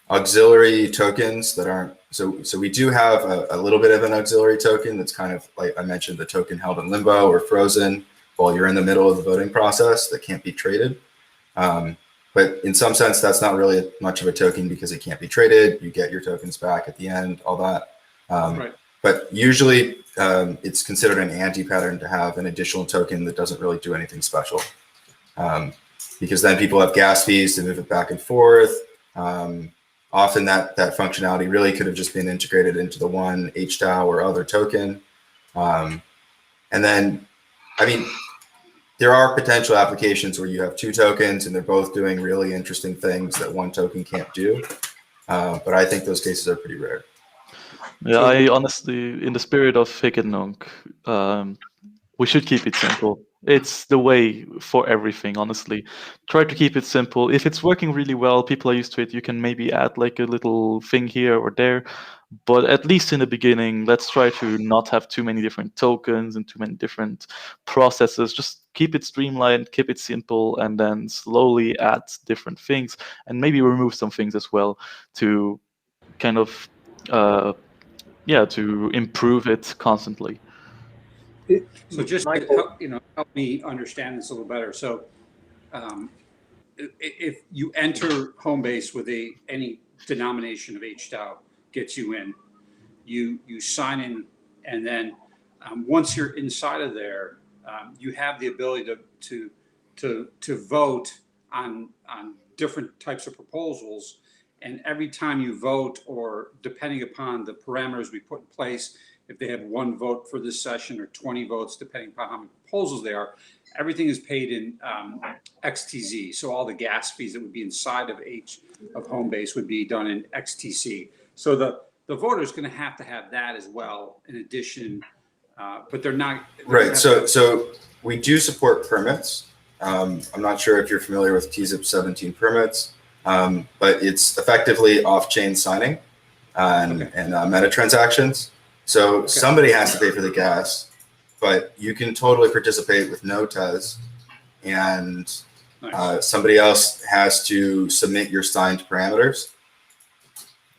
auxiliary tokens that aren't, so we do have a little bit of an auxiliary token that's kind of like I mentioned, the token held in limbo or frozen while you're in the middle of the voting process that can't be traded. But in some sense, that's not really much of a token because it can't be traded. You get your tokens back at the end, all that. Right. But usually it's considered an anti-pattern to have an additional token that doesn't really do anything special. Because then people have gas fees to move it back and forth. Often that functionality really could have just been integrated into the one HDAO or other token. And then, I mean, there are potential applications where you have two tokens and they're both doing really interesting things that one token can't do. But I think those cases are pretty rare. Yeah, I honestly, in the spirit of Hic and Nunc, we should keep it simple. It's the way for everything, honestly. Try to keep it simple. If it's working really well, people are used to it, you can maybe add like a little thing here or there. But at least in the beginning, let's try to not have too many different tokens and too many different processes. Just keep it streamlined, keep it simple, and then slowly add different things and maybe remove some things as well to kind of, to improve it constantly. So just to help me understand this a little better. So if you enter Homebase with any denomination of HDAO gets you in, you sign in, and then once you're inside of there, you have the ability to vote on different types of proposals. And every time you vote, or depending upon the parameters we put in place, if they have 1 vote for this session or 20 votes, depending upon how many proposals there are, everything is paid in XTZ. So all the gas fees that would be inside of Homebase would be done in XTC. So the voter is going to have that as well, in addition, but they're not. Right. So we do support permits. I'm not sure if you're familiar with TZIP 17 permits, but it's effectively off-chain signing and meta transactions. So somebody has to pay for the gas, but you can totally participate with no TES, and somebody else has to submit your signed parameters.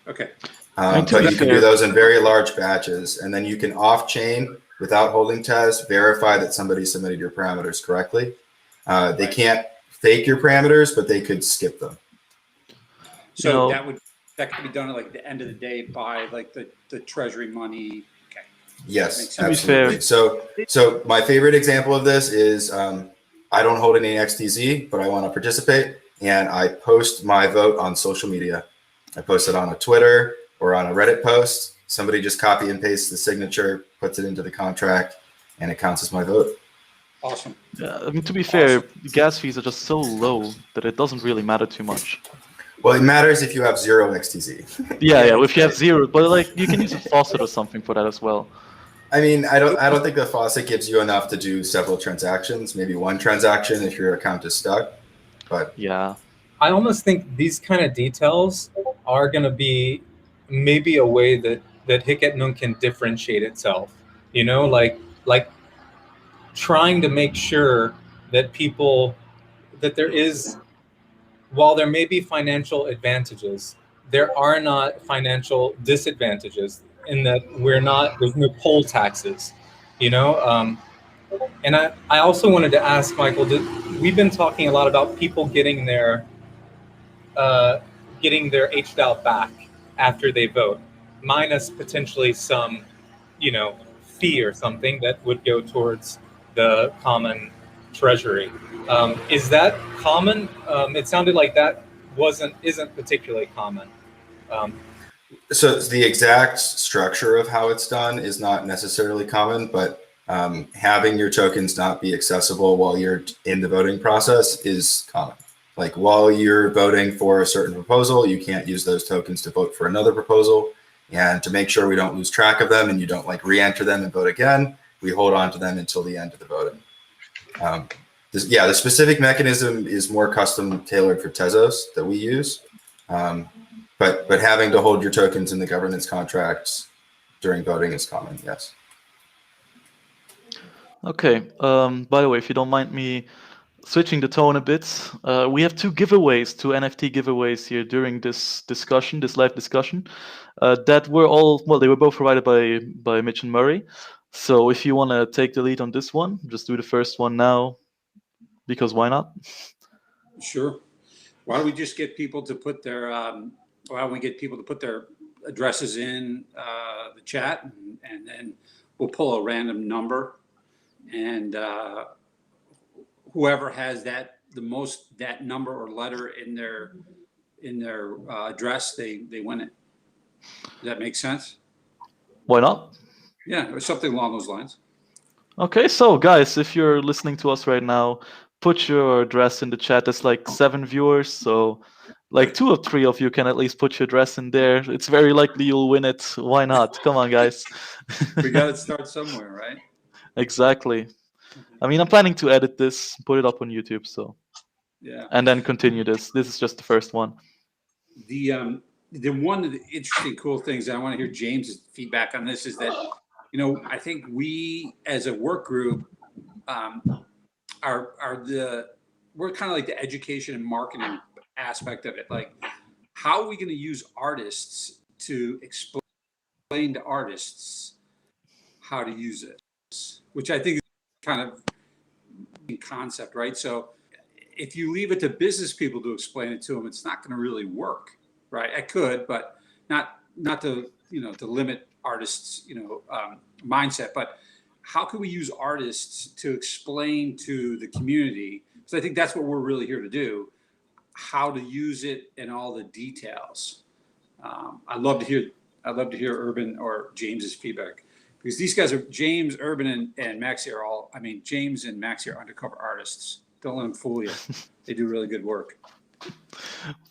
Okay. But you can do those in very large batches, and then you can off-chain without holding TES, verify that somebody submitted your parameters correctly. They can't fake your parameters, but they could skip them. So that could be done at like the end of the day by like the treasury money. Okay. Yes, absolutely. So my favorite example of this is I don't hold any XTZ, but I want to participate, and I post my vote on social media. I post it on a Twitter or on a Reddit post. Somebody just copy and paste the signature, puts it into the contract, and it counts as my vote. Awesome. Yeah, I mean, to be fair, the gas fees are just so low that it doesn't really matter too much. Well, it matters if you have 0 XTZ. Yeah, if you have 0, but like you can use a faucet or something for that as well. I mean, I don't think the faucet gives you enough to do several transactions. Maybe 1 transaction if your account is stuck. But yeah, I almost think these kind of details are going to be maybe a way that Hic et Nunc can differentiate itself. You know, like trying to make sure that that there is, while there may be financial advantages, there are not financial disadvantages in that there's no poll taxes, you know? And I also wanted to ask, Michael, we've been talking a lot about people getting their HDAO back after they vote, minus potentially some, fee or something that would go towards the common treasury. Is that common? It sounded like that isn't particularly common. So the exact structure of how it's done is not necessarily common, but having your tokens not be accessible while you're in the voting process is common. Like while you're voting for a certain proposal, you can't use those tokens to vote for another proposal. And to make sure we don't lose track of them and you don't like re-enter them and vote again, we hold on to them until the end of the voting. The specific mechanism is more custom tailored for Tezos that we use. But having to hold your tokens in the governance contracts during voting is common, yes. Okay. By the way, if you don't mind me switching the tone a bit, we have 2 giveaways, 2 NFT giveaways here during this discussion, this live discussion, that were they were both provided by Mitch&Murray. So if you want to take the lead on this one, just do the first one now, because why not? Sure. Why don't we just get people to put their why don't we get people to put their addresses in the chat, and then we'll pull a random number, and whoever has that number or letter in their address, they win it. Does that make sense? Why not? Yeah, or something along those lines. Okay, so guys, if you're listening to us right now, put your address in the chat. There's like 7 viewers, so like 2 or 3 of you can at least put your address in there. It's very likely you'll win it. Why not? Come on, guys. We got to start somewhere, right? Exactly. I mean, I'm planning to edit this, put it up on YouTube, so Yeah. and then continue this. This is just the first one. The one of the interesting, cool things, and I want to hear James's feedback on this, is that, you know, I think we as a work group we're kind of like the education and marketing aspect of it. Like, how are we going to use artists to explain to artists how to use it? Which I think is kind of in concept, right? So if you leave it to business people to explain it to them, it's not going to really work, right? I could, but not to, you know, to limit artists, you know, mindset. But how can we use artists to explain to the community? So I think that's what we're really here to do, how to use it and all the details. I'd love to hear Urban or James's feedback, because these guys are, James, Urban, and Maxi are all, I mean, James and Maxi are undercover artists. Don't let them fool you. They do really good work.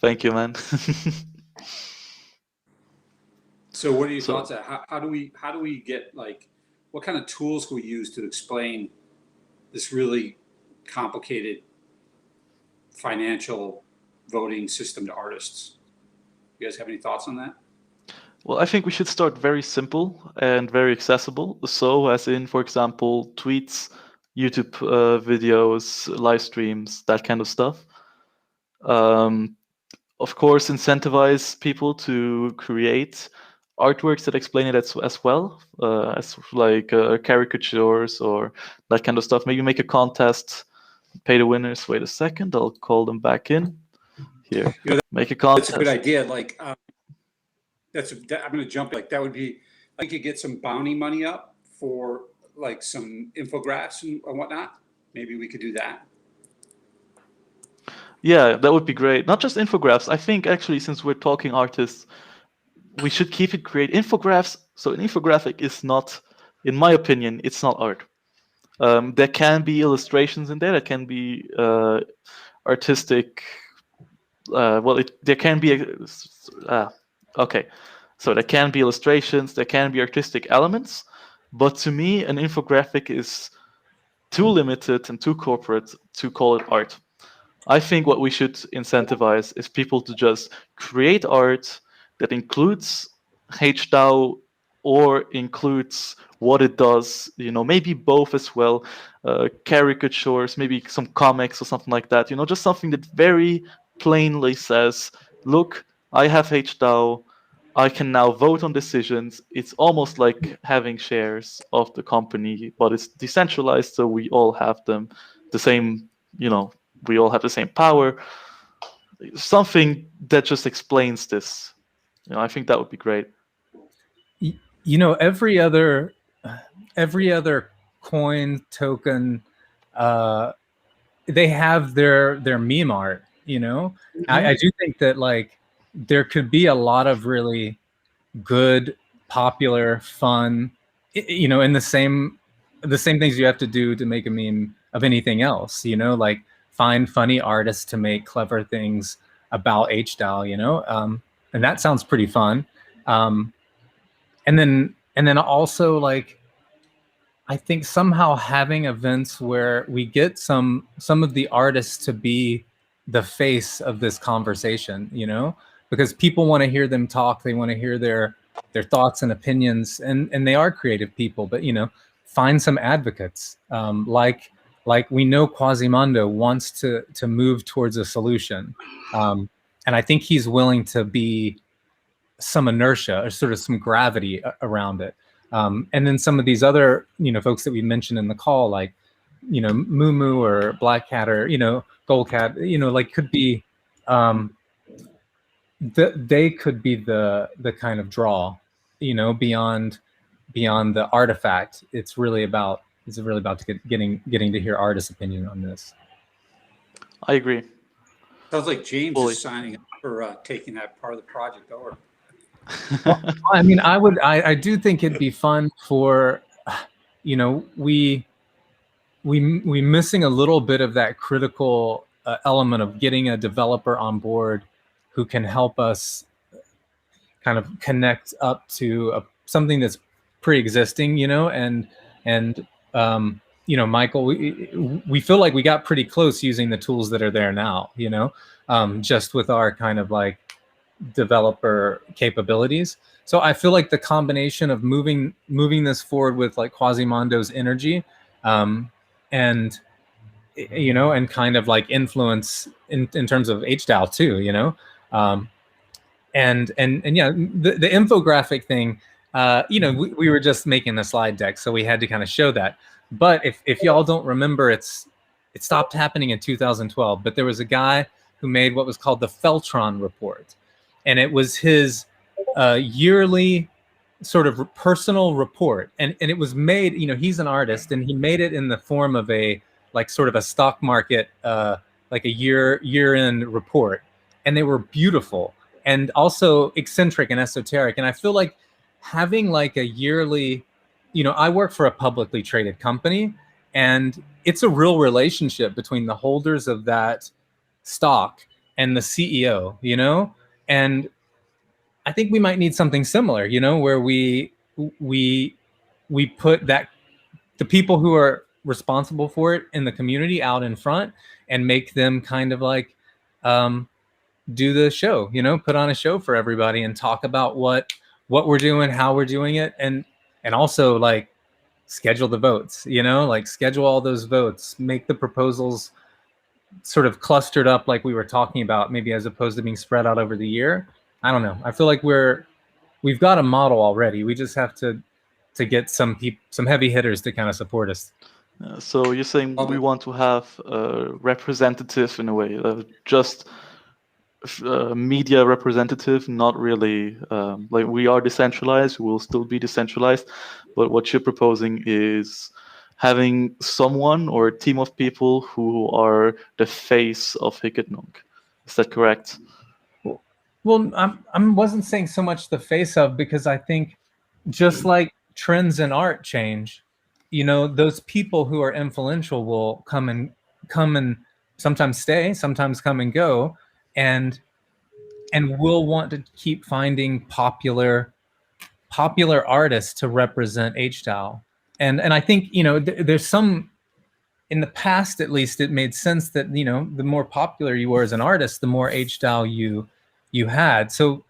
Thank you, man. So what are your thoughts on how do we get, like, what kind of tools can we use to explain this really complicated financial voting system to artists? You guys have any thoughts on that? Well, I think we should start very simple and very accessible. So, as in, for example, tweets, YouTube videos, live streams, that kind of stuff. Of course, incentivize people to create artworks that explain it as well, as like caricatures or that kind of stuff. Maybe make a contest, pay the winners. Wait a second, I'll call them back in. Here, you know, make a contest. That's a good idea. Like, I'm going to jump. Like, that would be, I could get some bounty money up for like some infographics and whatnot. Maybe we could do that. Yeah, that would be great. Not just infographics. I think actually, since we're talking artists, we should keep it great. Infographics. So an infographic is not, in my opinion, it's not art. There can be illustrations in there. There can be artistic. There can be. Okay, so there can be illustrations. There can be artistic elements. But to me, an infographic is too limited and too corporate to call it art. I think what we should incentivize is people to just create art that includes HDAO or includes what it does, you know, maybe both as well, caricatures, maybe some comics or something like that, you know, just something that very plainly says, look, I have HDAO, I can now vote on decisions. It's almost like having shares of the company, but it's decentralized, so we all have them the same, you know, we all have the same power. Something that just explains this. You know, I think that would be great. You know, every other coin token, they have their meme art. You know, Mm-hmm. I do think that, like, there could be a lot of really good, popular, fun, you know, in the same things you have to do to make a meme of anything else. You know, like, find funny artists to make clever things about HDAO. You know, and that sounds pretty fun. And then also, like, I think somehow having events where we get some of the artists to be the face of this conversation, you know, because people want to hear them talk. They want to hear their thoughts and opinions, and they are creative people. But, you know, find some advocates, like we know Quasimodo wants to move towards a solution, and I think he's willing to be some inertia or sort of some gravity around it. And then some of these other, you know, folks that we mentioned in the call, like, you know, Moo or Black Cat or, you know, Gold Cat, you know, like, could be they could be the kind of draw, beyond the artifact. It's really about getting to hear artists' opinion on this. I agree. Sounds like James Fully. is signing up for taking that part of the project over. Well, I mean, I do think it'd be fun for, we missing a little bit of that critical element of getting a developer on board who can help us kind of connect up to something that's pre-existing, and Michael, we feel like we got pretty close using the tools that are there now, just with our kind of like developer capabilities. So I feel like the combination of moving this forward with like Quasimondo's energy, and and kind of like influence in terms of HDAO too, and yeah, the infographic thing, we were just making a slide deck, so we had to kind of show that. But if y'all don't remember, it stopped happening in 2012. But there was a guy who made what was called the Feltron report, and it was his yearly sort of personal report, and it was made. He's an artist, and he made it in the form of a like sort of a stock market, like a year-end report, and they were beautiful and also eccentric and esoteric. And I feel like having like a yearly, I work for a publicly traded company, and it's a real relationship between the holders of that stock and the CEO, and I think we might need something similar, where we put that the people who are responsible for it in the community out in front and make them kind of like do the show, put on a show for everybody and talk about what we're doing, how we're doing it, and also like schedule the votes, like schedule all those votes, make the proposals sort of clustered up like we were talking about, maybe as opposed to being spread out over the year. I don't know. I feel like we've got a model already. We just have to get some heavy hitters to kind of support us. So you're saying we want to have a representative in a way, just media representative, not really like we are decentralized, we will still be decentralized, but what you're proposing is having someone or a team of people who are the face of Nunc. Is that correct? Well, I wasn't saying so much the face of, because I think just like trends in art change, those people who are influential will come and sometimes stay, sometimes come and go, and we'll want to keep finding popular artists to represent HDAO. And I think, there's some, in the past at least, it made sense that, the more popular you were as an artist, the more HDAO you had. So,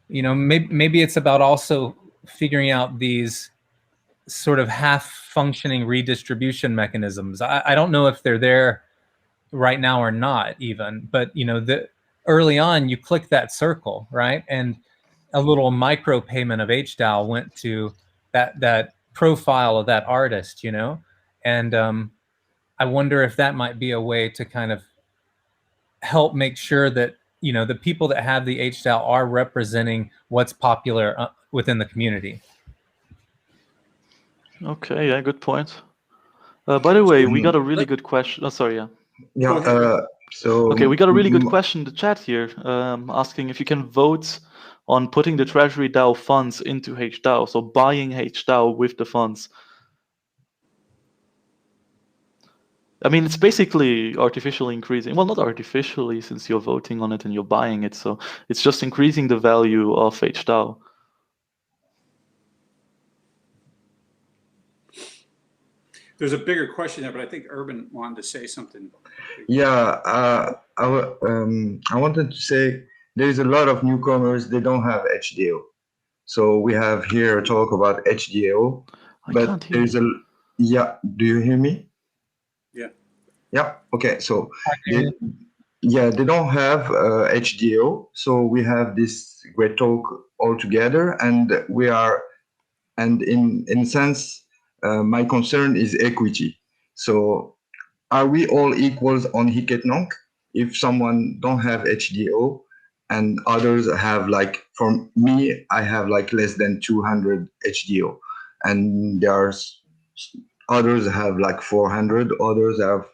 maybe it's about also figuring out these sort of half-functioning redistribution mechanisms. I don't know if they're there right now or not even, but, early on, you click that circle, right? And a little micro payment of HDAO went to that profile of that artist, and I wonder if that might be a way to kind of help make sure that the people that have the HDAO are representing what's popular within the community. Okay, yeah, good point. By the way, we got a really good question. Oh, sorry, yeah. Yeah. Okay, we got a really good question in the chat here, asking if you can vote on putting the Treasury DAO funds into HDAO, so buying HDAO with the funds. I mean, it's basically artificially increasing. Well, not artificially, since you're voting on it and you're buying it. So it's just increasing the value of HDAO. There's a bigger question there, but I think Urban wanted to say something. Yeah, I wanted to say there's a lot of newcomers, they don't have hDAO. So we have here a talk about hDAO, but there's a, yeah, do you hear me? Yeah. Yeah, okay, so they don't have hDAO, so we have this great talk all together, and we are, and in a sense, my concern is equity. So are we all equals on Nunc? if someone don't have HDO and others have like, for me, I have like less than 200 HDO, and there's others have like 400, others have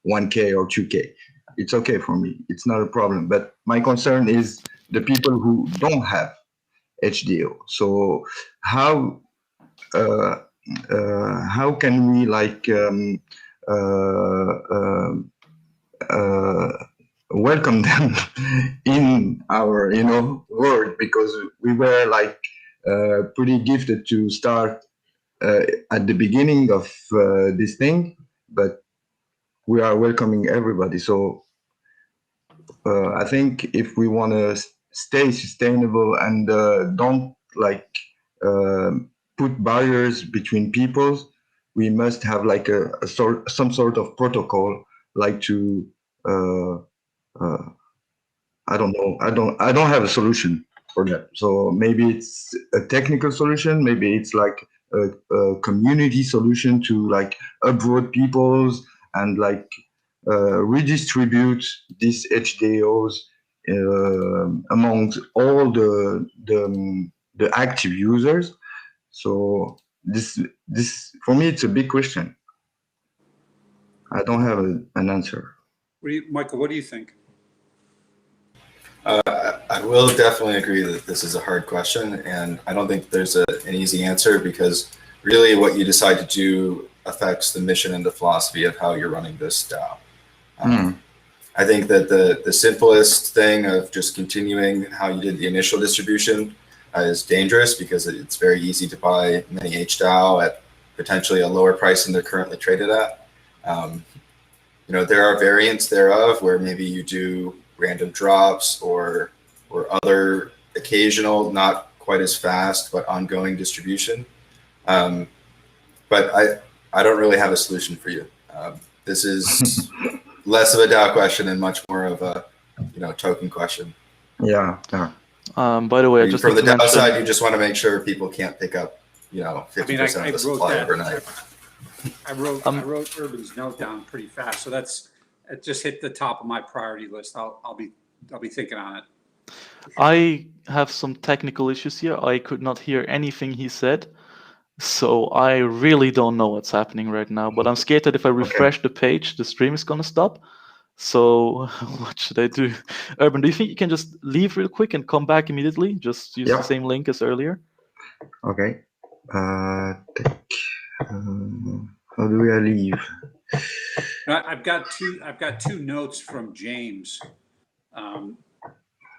1K or 2K. It's okay for me. It's not a problem. But my concern is the people who don't have HDO. So how can we like welcome them in our world, because we were like pretty gifted to start at the beginning of this thing, but we are welcoming everybody. So I think if we want to stay sustainable and don't like put barriers between peoples, we must have like some sort of protocol, like to I don't know. I don't have a solution for that. So maybe it's a technical solution. Maybe it's like a community solution to like upvote peoples and like redistribute these HDAOs amongst all the active users. So this for me, it's a big question. I don't have an answer. Michael, what do you think? I will definitely agree that this is a hard question, and I don't think there's an easy answer, because really what you decide to do affects the mission and the philosophy of how you're running this DAO. I think that the simplest thing of just continuing how you did the initial distribution is dangerous, because it's very easy to buy many HDAO at potentially a lower price than they're currently traded at. There are variants thereof where maybe you do random drops or other occasional, not quite as fast, but ongoing distribution. But I don't really have a solution for you. This is less of a DAO question and much more of a token question. Yeah. By the way, just from the DAO side, you just want to make sure people can't pick up 50% of the supply overnight. I wrote Urban's note down pretty fast, so it just hit the top of my priority list. I'll be thinking on it. I have some technical issues here. I could not hear anything he said, so I really don't know what's happening right now. But I'm scared that if I refresh the page, the stream is gonna stop. So what should I do? Urban, do you think you can just leave real quick and come back immediately? Just use the same link as earlier. Okay. How do I leave? I've got two notes from James,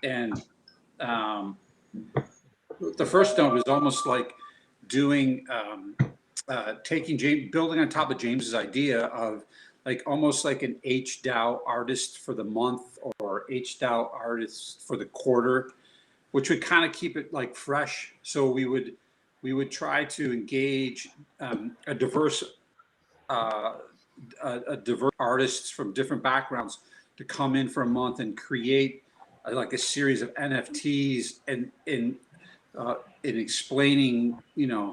and the first note was almost like doing building on top of James's idea of like almost like an HDAO artist for the month or HDAO artist for the quarter, which would kind of keep it like fresh. So we would try to engage a diverse artists from different backgrounds to come in for a month and create like a series of NFTs and in explaining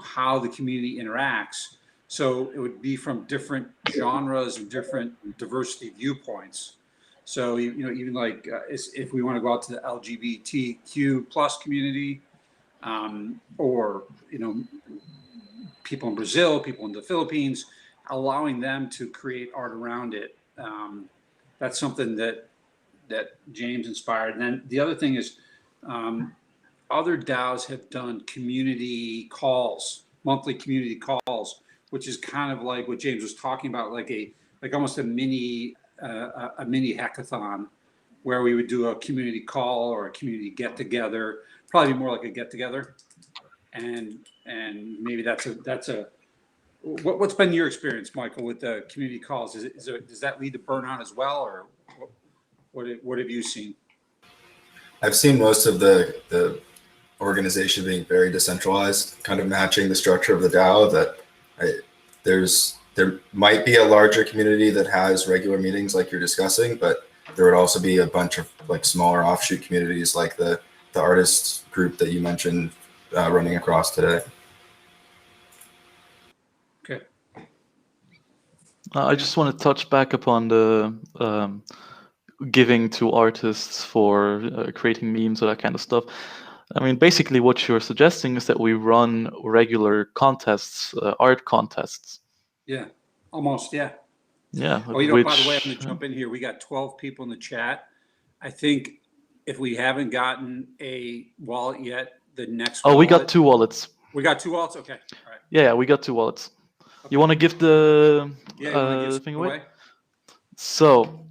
how the community interacts. So it would be from different genres and different diversity viewpoints. So even like if we want to go out to the LGBTQ plus community, or people in Brazil, people in the Philippines, allowing them to create art around it. That's something that James inspired. And then the other thing is, other DAOs have done community calls, monthly community calls, which is kind of like what James was talking about, like almost a mini hackathon, where we would do a community call or a community get together, probably more like a get together, and maybe that's a. What's been your experience, Michael, with the community calls? Does that lead to burnout as well, or what have you seen? I've seen most of the organization being very decentralized, kind of matching the structure of the DAO. That there might be a larger community that has regular meetings like you're discussing, but there would also be a bunch of like smaller offshoot communities like the artists group that you mentioned running across today. Okay. I just want to touch back upon the giving to artists for creating memes or that kind of stuff. I mean, basically what you're suggesting is that we run regular contests, art contests. Yeah, almost, yeah. Yeah. Oh, you know, by the way, I'm going to jump in here. We got 12 people in the chat. I think if we haven't gotten a wallet yet, the next Oh, wallet, we got 2 wallets. We got 2 wallets? Okay, all right. Yeah, we got 2 wallets. Okay. You want to give the thing away? So,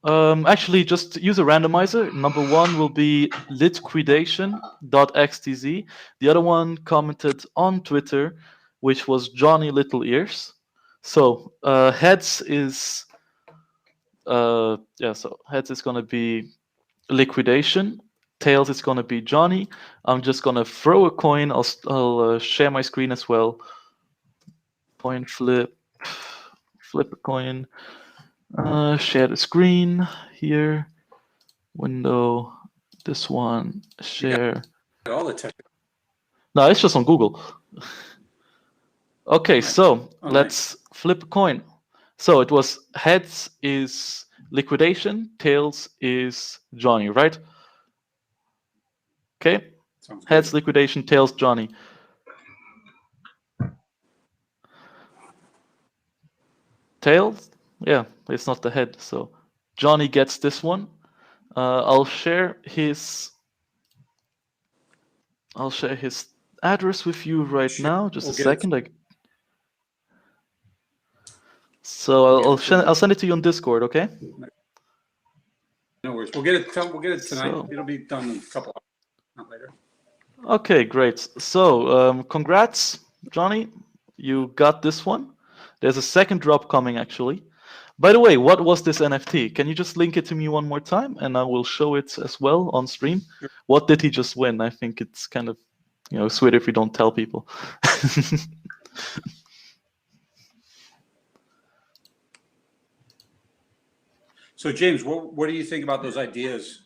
actually, just use a randomizer. Number 1 will be liquidation.xtz. The other one commented on Twitter, which was Johnny Little Ears. So, heads is so heads is gonna be liquidation. Tails is gonna be Johnny. I'm just gonna throw a coin. I'll share my screen as well. Coin flip a coin. Share the screen here. Window. This one. Share. All the tech. No, it's just on Google. Okay, so let's flip a coin. So it was heads is liquidation, tails is Johnny, right? Okay. Heads, liquidation, tails, Johnny. Tails? Yeah, it's not the head. So Johnny gets this one. I'll share his address with you right now. Just a second. So I'll send it to you on Discord, okay? No worries. We'll get it tonight. So, it'll be done in a couple hours, not later. Okay, great. So congrats, Johnny. You got this one. There's a second drop coming, actually. By the way, what was this NFT? Can you just link it to me one more time, and I will show it as well on stream? Sure. What did he just win? I think it's kind of, sweet if we don't tell people. So James, what do you think about those ideas?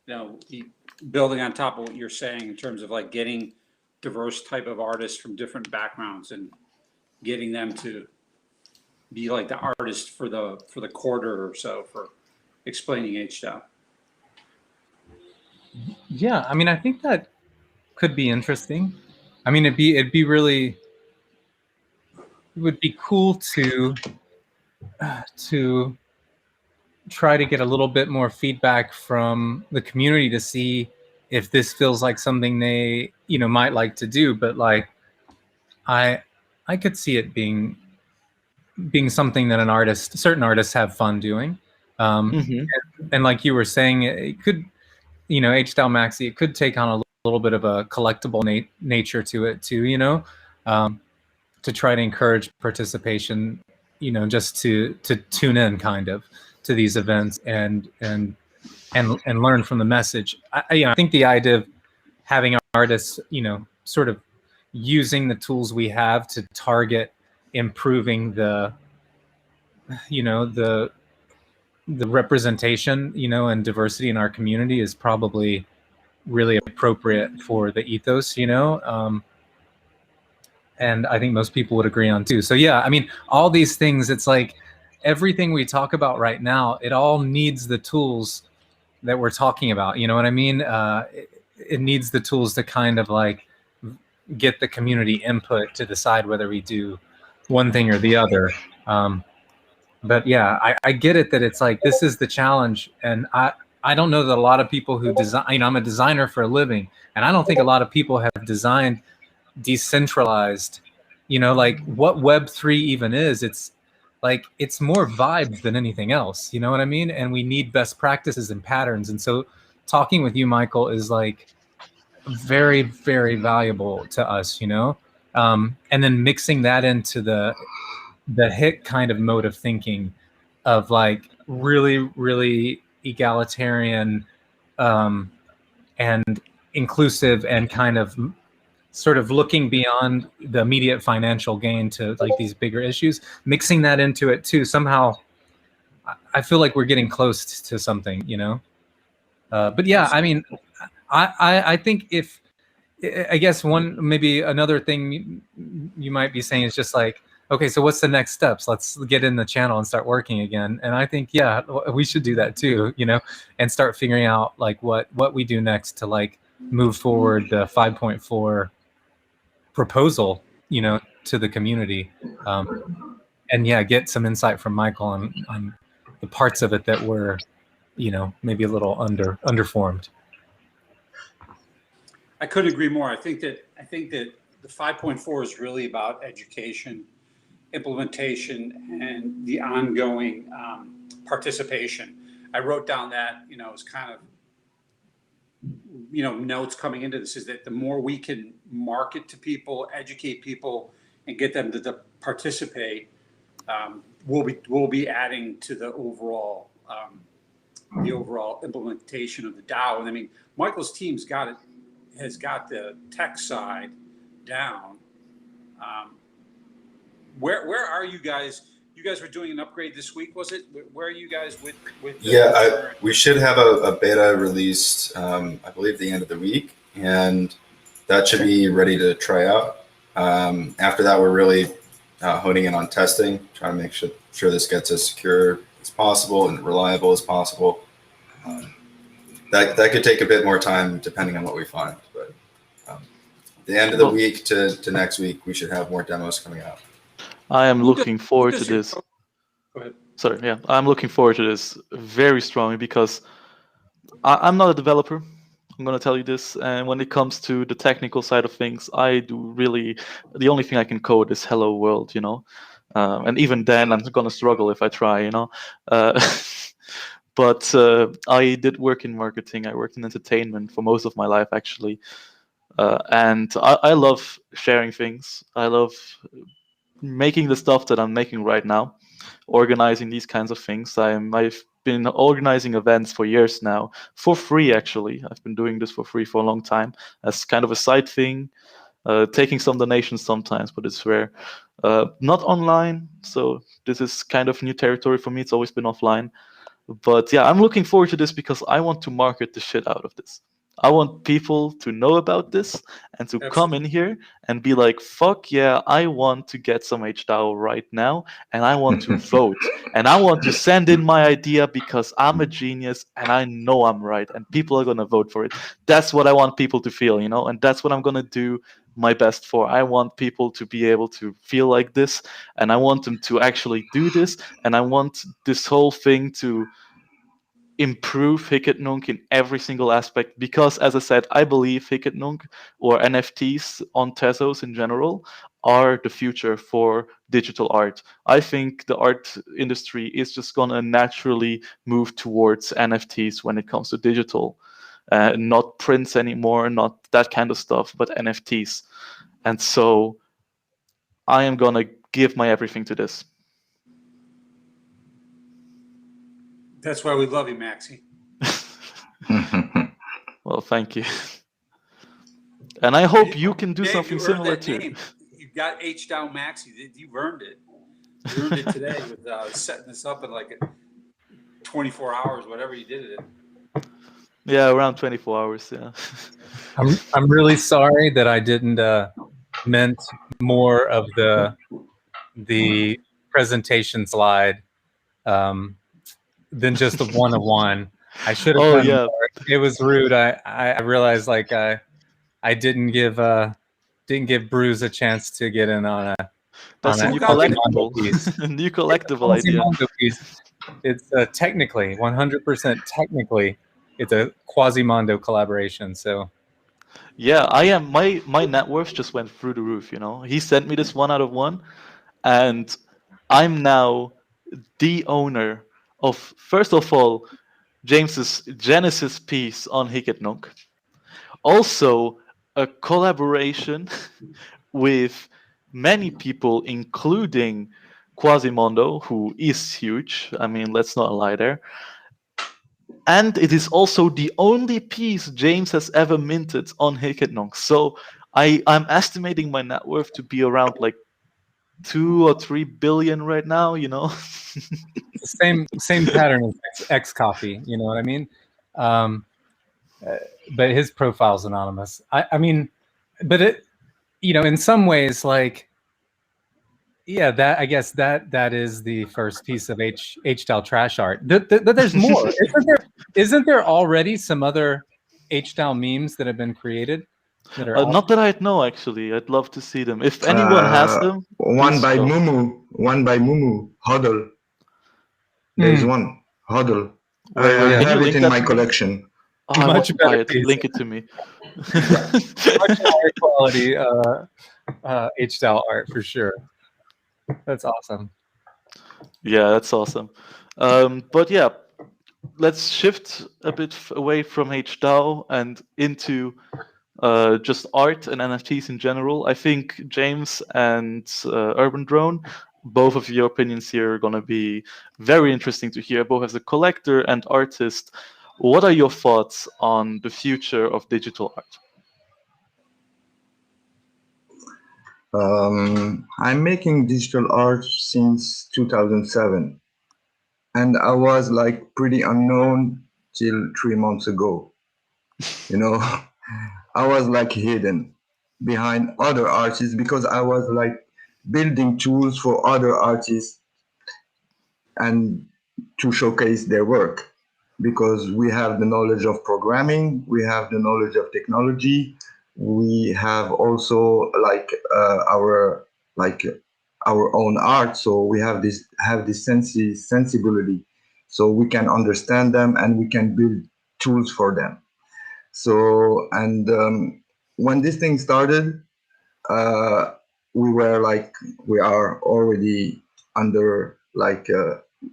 Building on top of what you're saying in terms of like getting diverse type of artists from different backgrounds and getting them to be like the artist for the quarter or so for explaining H Dow. Yeah, I mean, I think that could be interesting. I mean, it would be cool to try to get a little bit more feedback from the community to see if this feels like something they might like to do. But like I could see it being something that certain artists have fun doing. And like you were saying, it could, H Dow Maxi, it could take on a little bit of a collectible nature to it too, to try to encourage participation, just to tune in kind of to these events and learn from the message. I think the idea of having artists, sort of using the tools we have to target improving the representation, and diversity in our community is probably really appropriate for the ethos, and I think most people would agree on too. So yeah, I mean, all these things, it's like everything we talk about right now, it all needs the tools that we're talking about. You know what I mean? It needs the tools to kind of like get the community input to decide whether we do one thing or the other. But yeah, I get it that it's like, this is the challenge. And I don't know that a lot of people who design, I'm a designer for a living, and I don't think a lot of people have designed decentralized, like what Web3 even is. It's like, it's more vibes than anything else. You know what I mean? And we need best practices and patterns. And so talking with you, Micheal, is like very, very valuable to us, and then mixing that into the HIT kind of mode of thinking of like really, really egalitarian and inclusive, and kind of sort of looking beyond the immediate financial gain to like these bigger issues, mixing that into it too. Somehow I feel like we're getting close to something, but yeah, I mean, I think I guess maybe another thing you might be saying is just like, okay, so what's the next steps? Let's get in the channel and start working again. And I think, yeah, we should do that too, and start figuring out like what we do next to like move forward the 5.4 proposal, to the community. And yeah, get some insight from Michael on the parts of it that were, maybe a little underformed. I couldn't agree more. I think that the 5.4 is really about education, implementation, and the ongoing participation. I wrote down that, as kind of, notes coming into this, is that the more we can market to people, educate people, and get them to participate, we'll be adding to the overall implementation of the DAO. And I mean, Michael's team's has got the tech side down. Where are you guys? You guys were doing an upgrade this week, was it? Where are you guys with? We should have a beta released, I believe, the end of the week, and that should be ready to try out. After that, we're really honing in on testing, trying to make sure this gets as secure as possible and reliable as possible. That could take a bit more time depending on what we find, but the end of the week to next week, we should have more demos coming out. I am looking forward to this. Go ahead. Sorry, yeah, I'm looking forward to this very strongly because I'm not a developer. I'm going to tell you this. And when it comes to the technical side of things, the only thing I can code is hello world, and even then I'm going to struggle if I try, But I did work in marketing. I worked in entertainment for most of my life, actually. And I love sharing things. I love making the stuff that I'm making right now, organizing these kinds of things. I've been organizing events for years now, for free, actually. I've been doing this for free for a long time as kind of a side thing, taking some donations sometimes, but it's rare. Not online, so this is kind of new territory for me. It's always been offline. But yeah, I'm looking forward to this because I want to market the shit out of this. I want people to know about this and to come in here and be like, fuck yeah, I want to get some HDAO right now, and I want to vote, and I want to send in my idea because I'm a genius and I know I'm right, and people are going to vote for it. That's what I want people to feel, and that's what I'm going to do my best for. I want people to be able to feel like this, and I want them to actually do this, and I want this whole thing to improve Nunc in every single aspect, because, as I said, I believe Nunc or NFTs on Tezos in general are the future for digital art. I think the art industry is just going to naturally move towards NFTs when it comes to digital. Not prints anymore, not that kind of stuff, but NFTs. And so I am going to give my everything to this. That's why we love you, Maxi. Well, thank you. And I hope you can do something similar too. Name. You got H Dow Maxi. You've earned it. You earned it today with setting this up in like 24 hours, whatever you did it in. Yeah, around 24 hours. Yeah. I'm really sorry that I didn't mint more of the presentation slide than just the one-of-one. I should have done more. It was rude. I realized like I didn't give Bruce a chance to get in on a. That's a new collectible piece. New collectible idea. Piece. It's technically 100% technically. It's a Quasimondo collaboration. So. Yeah, I am. My net worth just went through the roof. He sent me this 1 out of 1, and I'm now the owner of, first of all, James's Genesis piece on Nunc. Also, a collaboration with many people, including Quasimondo, who is huge. I mean, let's not lie there. And it is also the only piece James has ever minted on Nunc. So I'm estimating my net worth to be around like 2 or 3 billion right now, Same pattern as X copy, you know what I mean? But his profile's anonymous. I mean, but it, in some ways, like, Yeah, that I guess that is the first piece of HDAO trash art. There's more. Isn't there already some other HDAO memes that have been created that are Not that I know, actually. I'd love to see them. If anyone has them, One please by show. Mumu, Hodl. There's one, Hodl. Wait, I can you have it link in that my to me? collection. Oh, I want Much to buy better it. piece. Link it to me. much higher quality HDAO art for sure. That's awesome. Yeah, that's awesome. But yeah, let's shift a bit away from HDAO and into just art and NFTs in general. I think James and Urbandrone, both of your opinions here are going to be very interesting to hear, both as a collector and artist. What are your thoughts on the future of digital art? I'm making digital art since 2007, and I was like pretty unknown till 3 months ago. You know, I was like hidden behind other artists because I was like building tools for other artists and to showcase their work, because we have the knowledge of programming, we have the knowledge of technology, we have also like our own art, so we have this sensibility, so we can understand them and we can build tools for them. So and when this thing started, uh, we are already under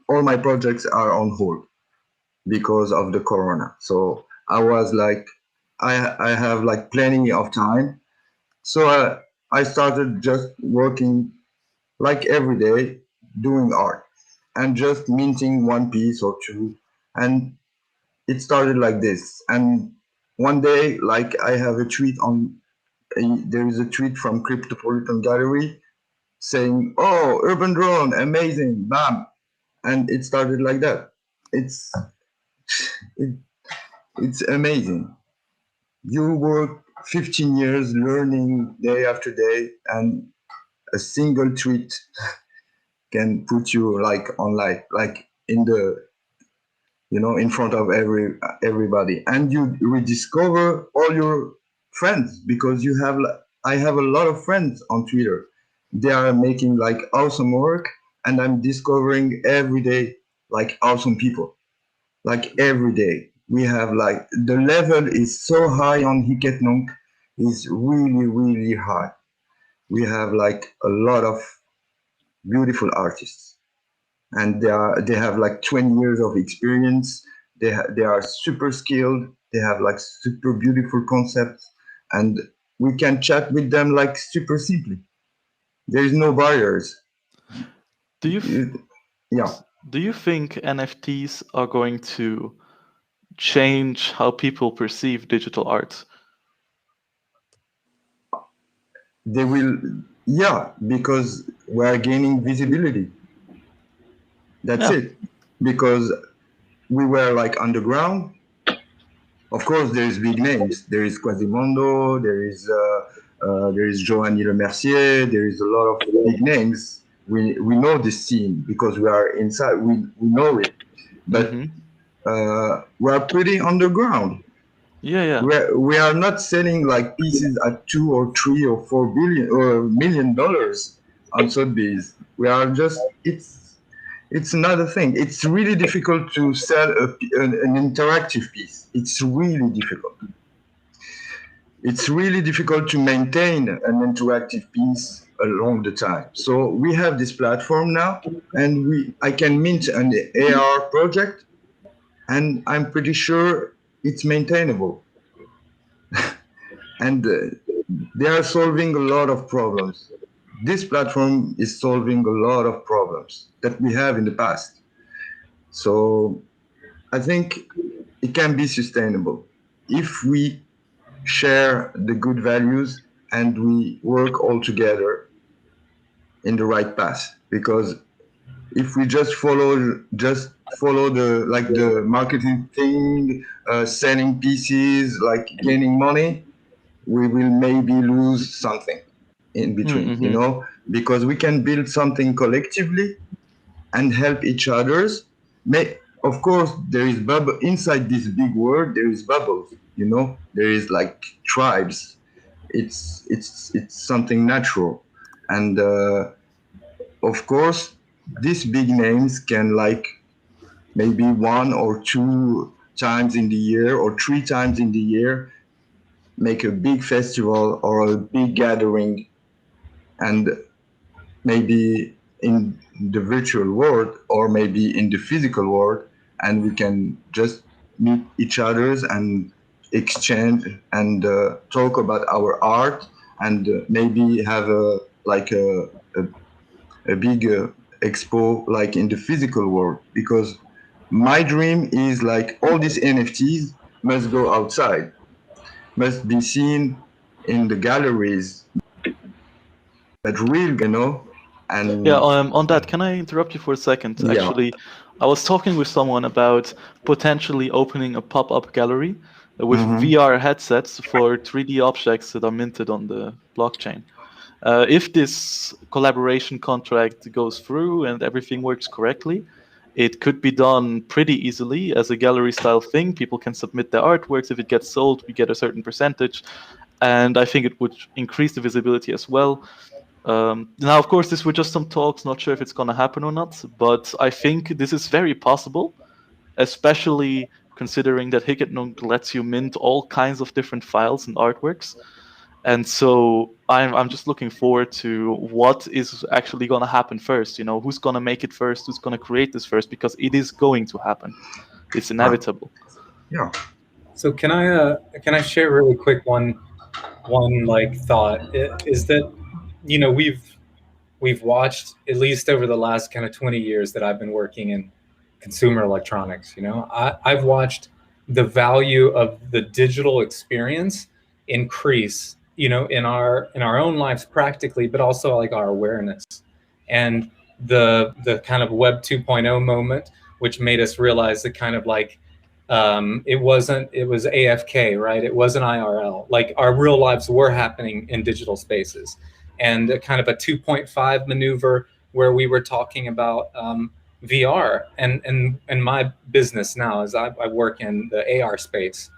all my projects are on hold because of the corona. So I was like, I have like plenty of time. So I started just working like every day, doing art and just minting one piece or two. And it started like this. And one day, like I have a tweet there is a tweet from Cryptopolitan Gallery saying, "Oh, Urbandrone, amazing, bam," and it started like that. It's it, it's amazing. You work 15 years learning day after day, and a single tweet can put you like on like in the in front of everybody, and you rediscover all your friends because I have a lot of friends on Twitter. They are making like awesome work, and I'm discovering every day like awesome people. Like every day, we have like the level is so high on Nunc, is really really high. We have like a lot of beautiful artists, and they have like 20 years of experience. They are super skilled. They have like super beautiful concepts, and we can chat with them like super simply. There is no barriers. Do you Yeah, do you think NFTs are going to change how people perceive digital art? they will. Yeah, because we are gaining visibility. That's Yeah. it. Because we were like underground. Of course, there is big names. There is Quasimodo. There is Giovanni Le Mercier. There is a lot of big names. We know this scene because we are inside. We know it, but we are pretty underground. Yeah. We are not selling like pieces at $2 or $3 or $4 billion or $1 million on Sotheby's. We are just it's another thing. It's really difficult to sell an interactive piece. It's really difficult. It's really difficult to maintain an interactive piece along the time. So we have this platform now, and I can mint an AR project, and I'm pretty sure it's maintainable. And they are solving a lot of problems. This platform is solving a lot of problems that we have in the past. So I think it can be sustainable if we share the good values and we work all together in the right path. Because if we just follow the marketing thing, selling pieces, like gaining money, we will maybe lose something. in between, Mm-hmm. you know, because we can build something collectively and help each others. Of course, there is bubble inside this big world. There is bubbles, you know. There is like tribes. It's something natural, and of course, these big names can like maybe 1 or 2 times in the year or 3 times in the year make a big festival or a big gathering, and maybe in the virtual world or maybe in the physical world, and we can just meet each others and exchange and talk about our art, and maybe have a big expo like in the physical world, because my dream is like all these NFTs must go outside, must be seen in the galleries, but real, you know, Yeah, and on that, can I interrupt you for a second? yeah. Actually, I was talking with someone about potentially opening a pop-up gallery with Mhm. VR headsets for 3D objects that are minted on the blockchain. If this collaboration contract goes through and everything works correctly, it could be done pretty easily as a gallery style thing. People can submit their artworks. If it gets sold, we get a certain percentage. And I think it would increase the visibility as well. Now, of course, this were just some talks, not sure if it's going to happen or not, but I think this is very possible, especially considering that Nunc lets you mint all kinds of different files and artworks. And so I'm just looking forward to what is actually going to happen first. You know, who's going to make it first? Who's going to create this first? Because it is going to happen. It's inevitable. Yeah. So can I share really quick one like thought is that, you know, we've watched, at least over the last kind of 20 years that I've been working in consumer electronics, you know, I've watched the value of the digital experience increase, you know, in our own lives practically, but also like our awareness. And the kind of Web 2.0 moment, which made us realize that kind of like it was AFK, right? It wasn't IRL. Like our real lives were happening in digital spaces, and a kind of a 2.5 maneuver where we were talking about VR and my business now is I work in the AR space,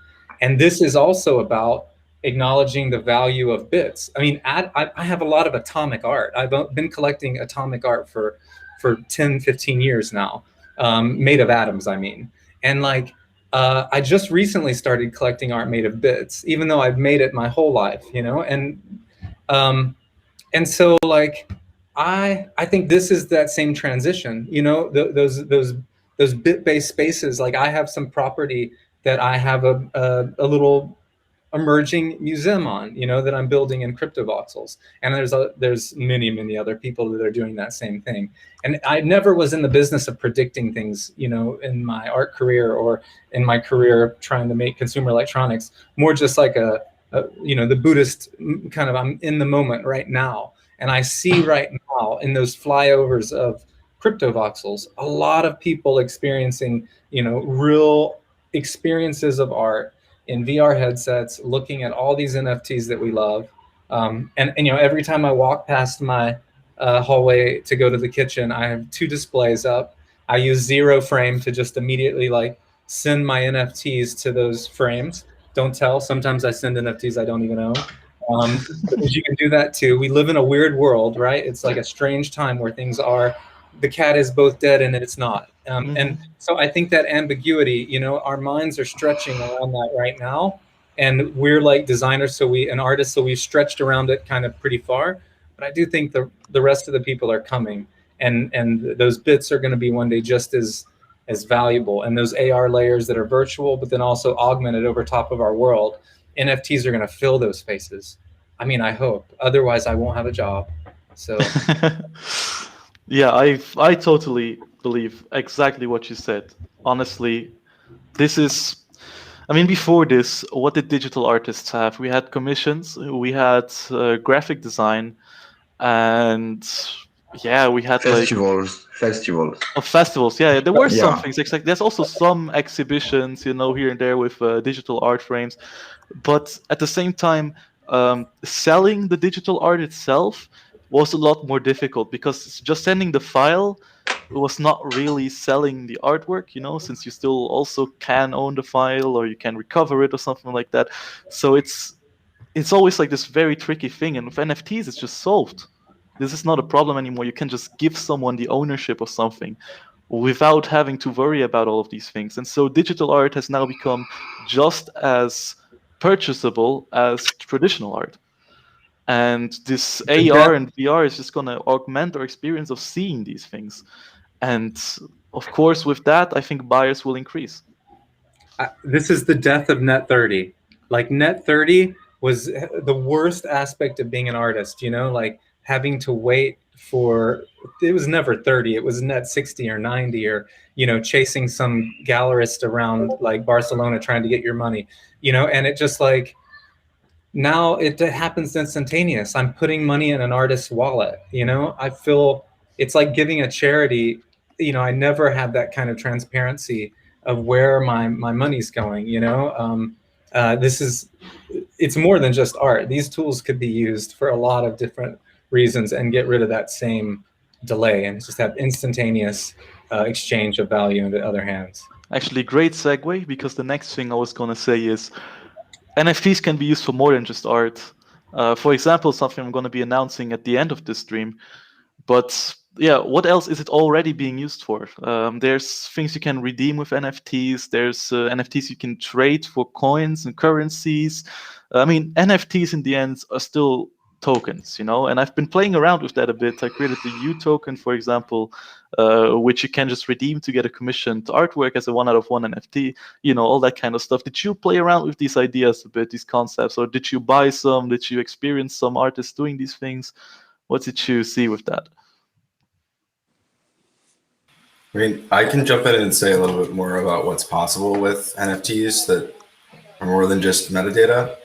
and this is also about acknowledging the value of bits. I mean, I have a lot of atomic art. I've been collecting atomic art for 10, 15 years now, made of atoms, I mean. And like, I just recently started collecting art made of bits, even though I've made it my whole life, you know? And so like, I think this is that same transition, you know, those bit-based spaces. Like I have some property that I have a little emerging museum on, you know, that I'm building in CryptoVoxels. And there's many other people that are doing that same thing. And I never was in the business of predicting things, you know, in my art career or in my career trying to make consumer electronics, more just like you know, the Buddhist kind of, I'm in the moment right now. And I see right now in those flyovers of CryptoVoxels, a lot of people experiencing, you know, real experiences of art in VR headsets, looking at all these NFTs that we love. And you know, every time I walk past my hallway to go to the kitchen, I have 2 displays up. I use zero frame to just immediately like send my NFTs to those frames. Don't tell. Sometimes I send NFTs I don't even own. Because you can do that too. We live in a weird world, right? It's like a strange time where things are, the cat is both dead and it's not. And so I think that ambiguity, you know, our minds are stretching around that right now. And we're like designers, and artists, so we've stretched around it kind of pretty far. But I do think the rest of the people are coming, and those bits are going to be one day just as valuable. And those AR layers that are virtual, but then also augmented over top of our world, NFTs are going to fill those spaces. I mean, I hope. Otherwise, I won't have a job. So. Yeah, I totally believe exactly what you said. Honestly, this is, I mean, before this, what did digital artists have? We had commissions, we had graphic design, and yeah, we had like Festivals. festivals. Yeah, there were some Yeah. things. Exactly. There's also some exhibitions, you know, here and there with digital art frames. But at the same time, selling the digital art itself was a lot more difficult, because just sending the file was not really selling the artwork, since you still also can own the file, or you can recover it or something like that. So it's always like this very tricky thing. And with NFTs, it's just solved. This is not a problem anymore. You can just give someone the ownership of something without having to worry about all of these things. And so digital art has now become just as purchasable as traditional art. And this AR and VR is just going to augment our experience of seeing these things. And of course, with that, I think buyers will increase. This is the death of Net 30. Like, Net 30 was the worst aspect of being an artist, like having to wait for, it was never 30, it was Net 60 or 90, or, chasing some gallerist around like Barcelona trying to get your money, and it just like, now it happens instantaneous. I'm putting money in an artist's wallet, I feel it's like giving a charity. I never had that kind of transparency of where my money's going, it's more than just art. These tools could be used for a lot of different reasons and get rid of that same delay and just have instantaneous exchange of value into other hands. Actually, great segue, because the next thing I was going to say is NFTs can be used for more than just art. For example, something I'm going to be announcing at the end of this stream. But yeah, what else is it already being used for? There's things you can redeem with NFTs. There's NFTs you can trade for coins and currencies. I mean, NFTs in the end are still tokens, and I've been playing around with that a bit. I created the U token, for example, which you can just redeem to get a commissioned artwork as a 1/1 NFT, all that kind of stuff. Did you play around with these ideas a bit, these concepts, or did you buy some? Did you experience some artists doing these things? What did you see with that? I mean, I can jump in and say a little bit more about what's possible with NFTs that are more than just metadata.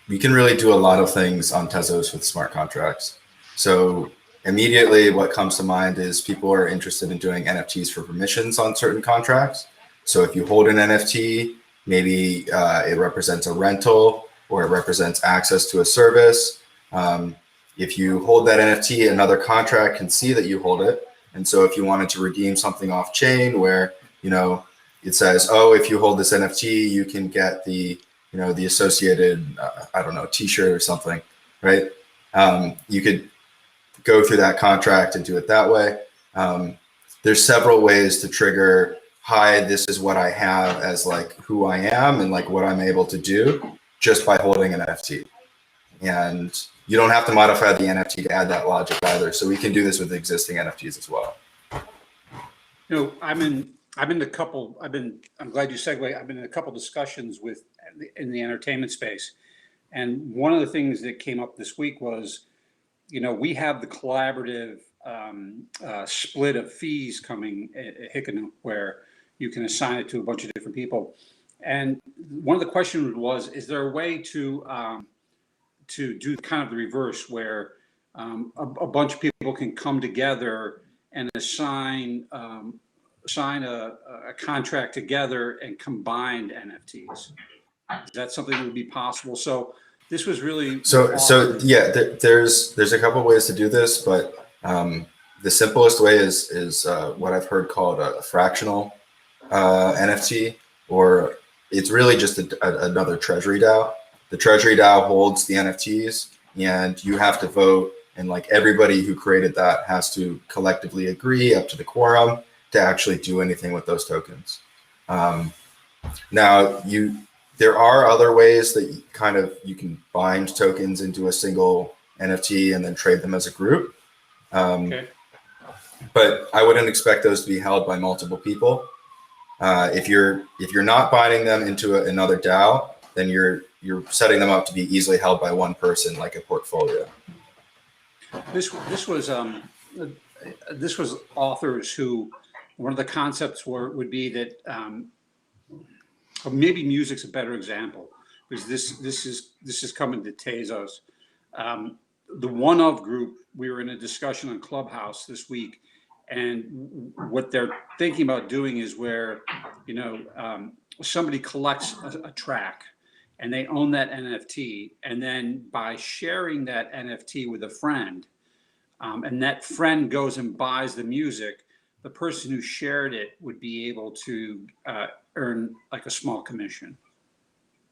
You can really do a lot of things on Tezos with smart contracts. So immediately what comes to mind is people are interested in doing NFTs for permissions on certain contracts. So if you hold an NFT, maybe it represents a rental, or it represents access to a service. If you hold that NFT, another contract can see that you hold it. And so if you wanted to redeem something off chain where, it says, oh, if you hold this NFT, you can get the, the associated, t-shirt or something, right? You could go through that contract and do it that way. There's several ways to trigger, hi, this is what I have as like who I am and like what I'm able to do just by holding an NFT. And you don't have to modify the NFT to add that logic either. So we can do this with existing NFTs as well. I'm glad you segue. I've been in a couple discussions in the entertainment space. And one of the things that came up this week was, we have the collaborative split of fees coming at Hdo, where you can assign it to a bunch of different people. And one of the questions was, is there a way to do kind of the reverse, where a bunch of people can come together and assign a contract together and combined NFTs? Is that something that would be possible? So this was really so yeah. There's a couple of ways to do this, but the simplest way is what I've heard called a fractional NFT, or it's really just another treasury DAO. The treasury DAO holds the NFTs, and you have to vote, and like everybody who created that has to collectively agree up to the quorum to actually do anything with those tokens. Now there are other ways that you can bind tokens into a single NFT and then trade them as a group. Okay. But I wouldn't expect those to be held by multiple people. If you're not binding them into another DAO, then you're setting them up to be easily held by one person, like a portfolio. This was authors who, one of the concepts would be that, or maybe music's a better example, because this is coming to Tezos. The One Of group, we were in a discussion on Clubhouse this week, and what they're thinking about doing is where, somebody collects a track, and they own that NFT. And then by sharing that NFT with a friend, and that friend goes and buys the music, the person who shared it would be able to earn like a small commission.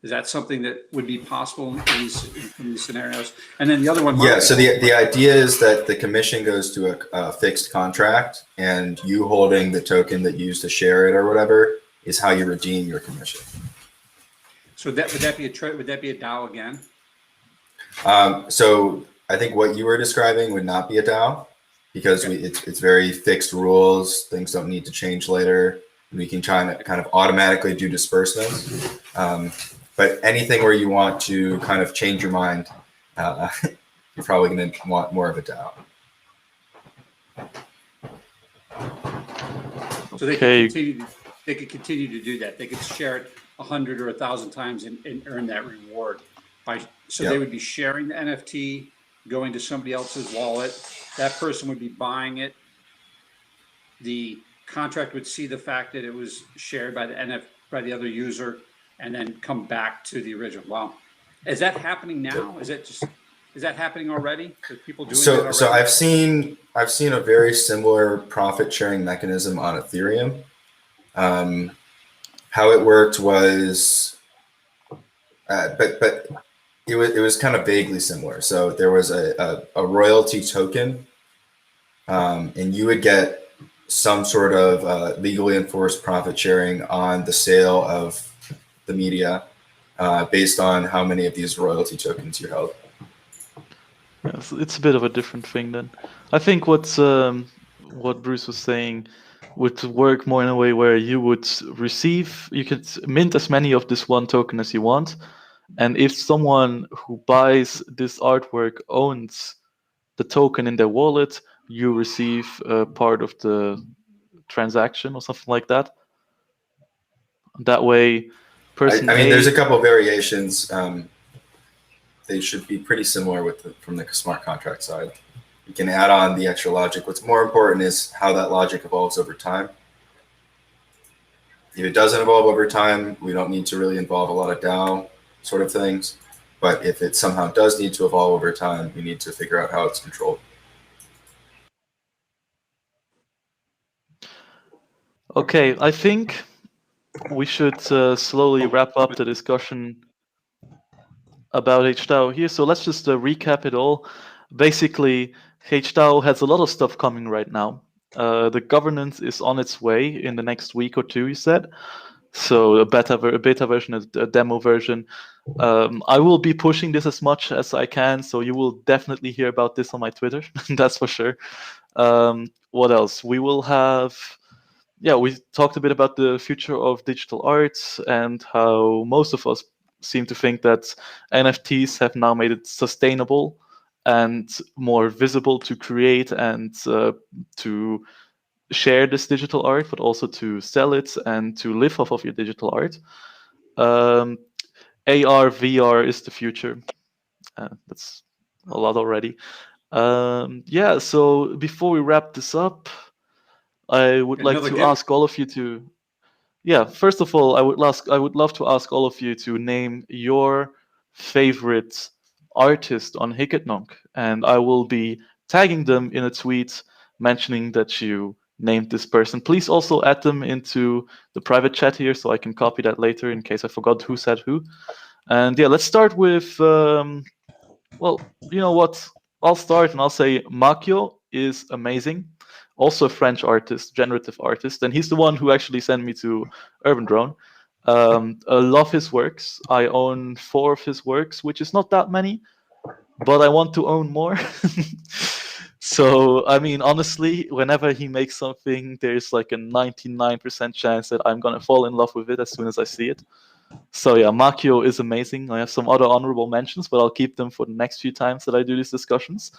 Is that something that would be possible in these scenarios? And then the other one. Yeah, so the idea is that the commission goes to a fixed contract, and you holding the token that you use to share it or whatever is how you redeem your commission. So would that be a DAO again? So I think what you were describing would not be a DAO, because it's very fixed rules. Things don't need to change later. We can try to kind of automatically do disbursements. But anything where you want to kind of change your mind, you're probably going to want more of a DAO. So they could continue to do that. They could share it 100 or 1,000 times and earn that reward. They would be sharing the NFT, going to somebody else's wallet. That person would be buying it. The contract would see the fact that it was shared by the other user, and then come back to the original. Wow, is that happening now? Is that happening already? Are people doing that already? So I've seen a very similar profit sharing mechanism on Ethereum. How it worked was, but it was kind of vaguely similar. So there was a royalty token, and you would get some sort of legally enforced profit sharing on the sale of the media, based on how many of these royalty tokens you held. Yeah, it's a bit of a different thing then. I think what Bruce was saying would work more in a way where you could mint as many of this one token as you want, and if someone who buys this artwork owns the token in their wallet, you receive a part of the transaction or something like that. That way, I mean, there's a couple of variations. They should be pretty similar from the smart contract side. You can add on the extra logic. What's more important is how that logic evolves over time. If it doesn't evolve over time, we don't need to really involve a lot of DAO sort of things. But if it somehow does need to evolve over time, we need to figure out how it's controlled. Okay, I think we should slowly wrap up the discussion about HDAO here. So let's just recap it all. Basically, HDAO has a lot of stuff coming right now. The governance is on its way in the next week or two, you said. So a beta version, a demo version. I will be pushing this as much as I can, so you will definitely hear about this on my Twitter. That's for sure. What else? We will have... Yeah, we talked a bit about the future of digital art and how most of us seem to think that NFTs have now made it sustainable and more visible to create and to share this digital art, but also to sell it and to live off of your digital art. AR, VR is the future. That's a lot already. Yeah, so before we wrap this up, I would like to ask all of you to... Yeah, first of all, I would love to ask all of you to name your favorite artist on Nunc, and I will be tagging them in a tweet mentioning that you named this person. Please also add them into the private chat here so I can copy that later in case I forgot who said who. And yeah, let's start with, well, you know what? I'll start and I'll say Micheal is amazing. Also a French artist, generative artist, and he's the one who actually sent me to Urbandrone. I love his works. I own 4 of his works, which is not that many, but I want to own more. So, I mean, honestly, whenever he makes something, there's like a 99% chance that I'm going to fall in love with it as soon as I see it. So yeah, Micheal is amazing. I have some other honorable mentions, but I'll keep them for the next few times that I do these discussions.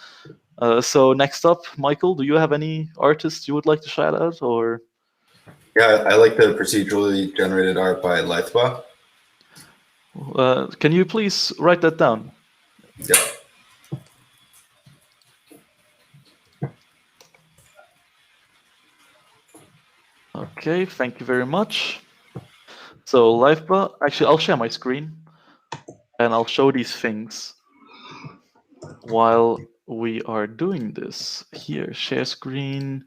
So next up, Micheal, do you have any artists you would like to shout out, or? Yeah, I like the procedurally generated art by Lifeba. Can you please write that down? Yeah. Okay, thank you very much. So Lifeba, actually, I'll share my screen. and I'll show these things while we are doing this. Here, share screen,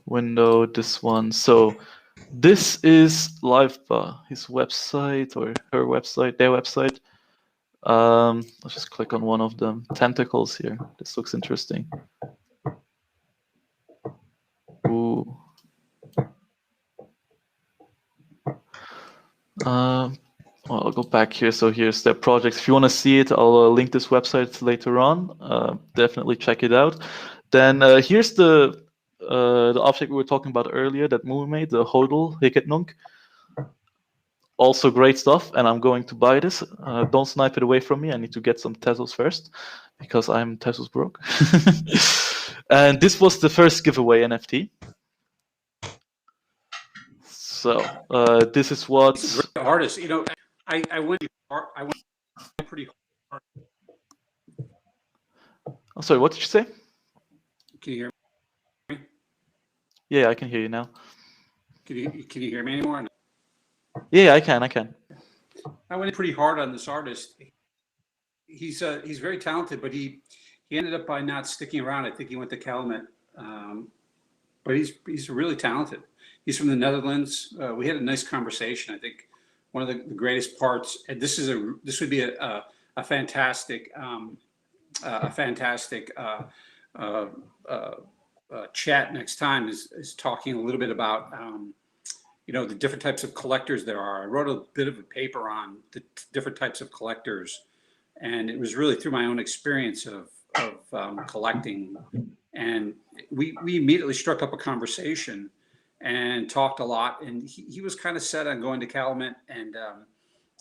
window, this one. So this is Livepa, his website or her website, their website. Let's just click on one of them. Tentacles here. This looks interesting. Ooh. Well, I'll go back here. So here's their projects. If you want to see it, I'll link this website later on. Definitely check it out. Then here's the object we were talking about earlier that Moo made, the HODL Nunc. Also great stuff, and I'm going to buy this. Don't snipe it away from me. I need to get some Tezos first because I'm Tezos broke. And this was the first giveaway NFT. So this is what artist. You know, I went pretty hard. I'm sorry, what did you say? Can you hear me? Yeah, I can hear you now. Can you hear me anymore? Yeah, I can. I went pretty hard on this artist. He's very talented, but he ended up by not sticking around. I think he went to Calumet, but he's really talented. He's from the Netherlands. We had a nice conversation. I think one of the greatest parts, and this would be a fantastic chat next time is talking a little bit about you know, the different types of collectors there are. I wrote a bit of a paper on the different types of collectors, and it was really through my own experience of collecting. And we immediately struck up a conversation and talked a lot. And he was kind of set on going to Calumet, and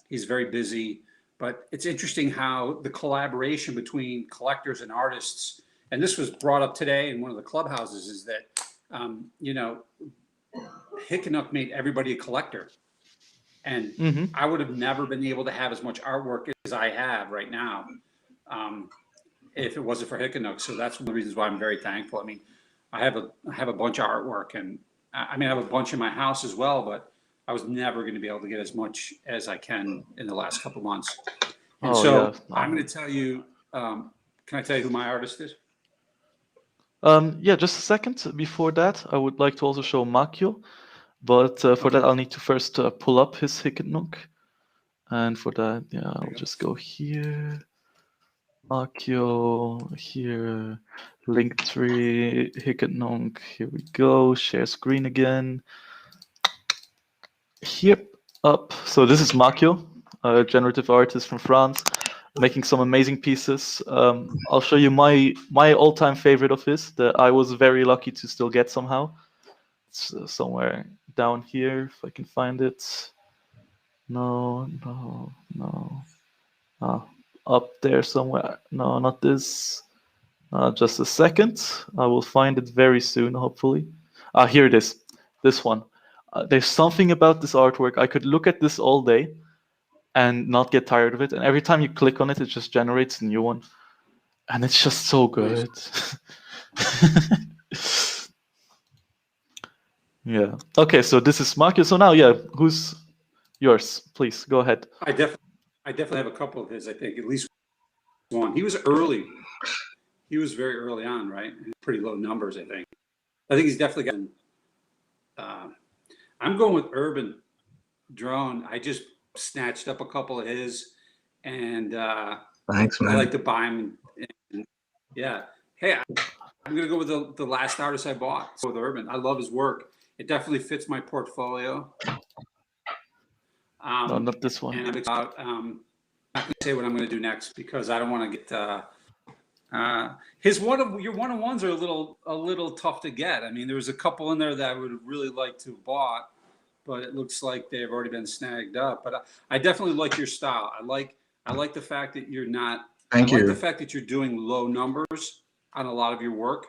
he's very busy. But it's interesting how the collaboration between collectors and artists, and this was brought up today in one of the clubhouses, is that, you know, Hickenuk made everybody a collector. And I would have never been able to have as much artwork as I have right now if it wasn't for Hickenuk. So that's one of the reasons why I'm very thankful. I mean, I have a bunch of artwork, and I mean, I have a bunch in my house as well, but I was never going to be able to get as much as I can in the last couple of months. And so I'm going to tell you, can I tell you who my artist is? Yeah, just a second. Before that, I would like to also show Micheal, but for that, I'll need to first pull up his Hickenuk. And for that, yeah, I'll just go here. Micheal, here, Linktree, Hickenuk, here we go, share screen again. Here, up. So this is Micheal, a generative artist from France, making some amazing pieces. I'll show you my all-time favorite of his that I was very lucky to still get somehow. It's somewhere down here, if I can find it. No. Up there somewhere. No, not this. Just a second. I will find it very soon, hopefully. Here it is. This one. There's something about this artwork. I could look at this all day and not get tired of it. And every time you click on it, it just generates a new one. And it's just so good. Yeah. Okay, so this is Micheal. So now, yeah, who's yours? Please, go ahead. I definitely have a couple of his, I think, at least one. He was early. He was very early on, right? Pretty low numbers, I think. I think he's definitely gotten... I'm going with Urbandrone. I just snatched up a couple of his, and thanks, man. I like to buy them. And yeah. Hey, I'm going to go with the last artist I bought, so with Urban. I love his work. It definitely fits my portfolio. No, not this one. And I'm about, I'm not going to say what I'm going to do next because I don't want to get your one-on-ones are a little tough to get. I mean, there was a couple in there that I would really like to have bought, but it looks like they've already been snagged up. But I definitely like your style. I like the fact that you're not. Thank you. I like the fact that you're doing low numbers on a lot of your work,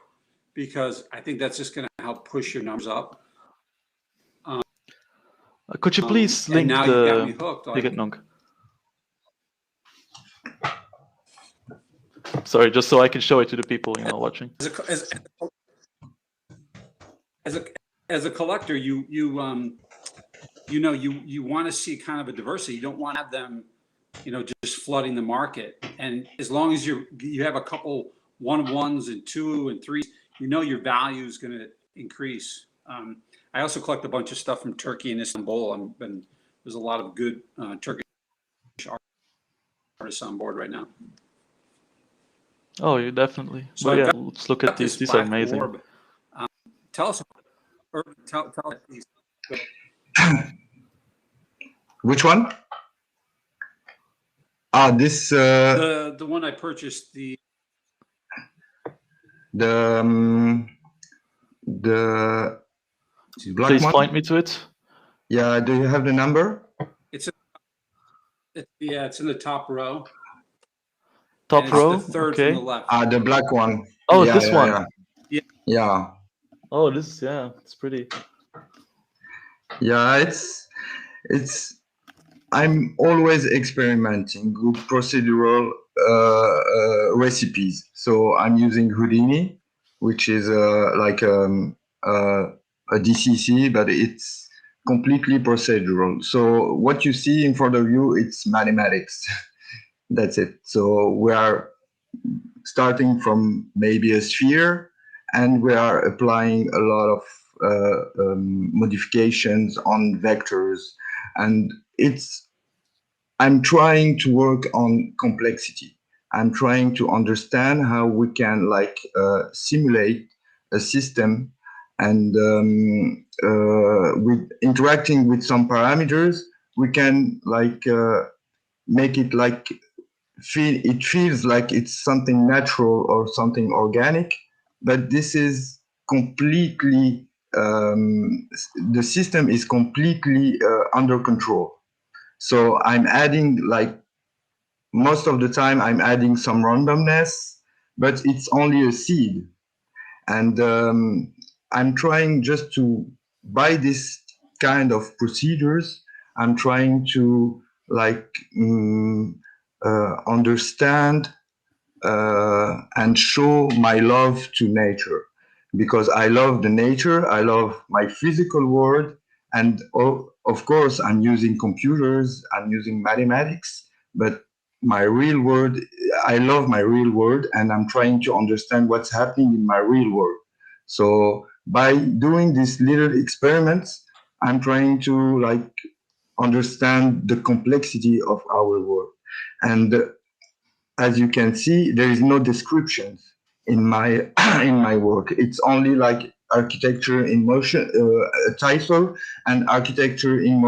because I think that's just going to help push your numbers up. Could you please link now the you got me hooked, like, Hickenuk? Sorry, just so I can show it to the people watching. As a collector, you want to see kind of a diversity. You don't want to have them just flooding the market. And as long as you have a couple 1-1s and 2 and 3s, your value is going to increase. I also collect a bunch of stuff from Turkey and Istanbul. There's a lot of good Turkish artists on board right now. Oh, you definitely. So But I've yeah, let's look at these. this These are black amazing. orb. Tell us, tell us these. Which one? This The one I purchased, the black Please one. point me to it. Yeah, do you have the number? it's in the top row. Top And row. it's the third Okay. from the left. The black one. Oh, Yeah, this yeah, one. Yeah. Yeah. Yeah. Oh, it's pretty. Yeah, I'm always experimenting with procedural recipes. So I'm using Houdini, which is like a DCC, but it's completely procedural. So what you see in front of you, it's mathematics. That's it. So we are starting from maybe a sphere, and we are applying a lot of modifications on vectors, and I'm trying to work on complexity. I'm trying to understand how we can simulate a system, and with interacting with some parameters, we can make it it feels like it's something natural or something organic, but this is completely the system is completely under control. So I'm adding most of the time I'm adding some randomness, but it's only a seed, and I'm trying just to by this kind of procedures. I'm trying to understand and show my love to nature, because I love the nature, I love my physical world, and of course I'm using computers, I'm using mathematics, but my real world, I love my real world, and I'm trying to understand what's happening in my real world. So by doing these little experiments, I'm trying to understand the complexity of our world. And as you can see, there is no descriptions in my in my work. It's only like architecture in motion, a title, and architecture in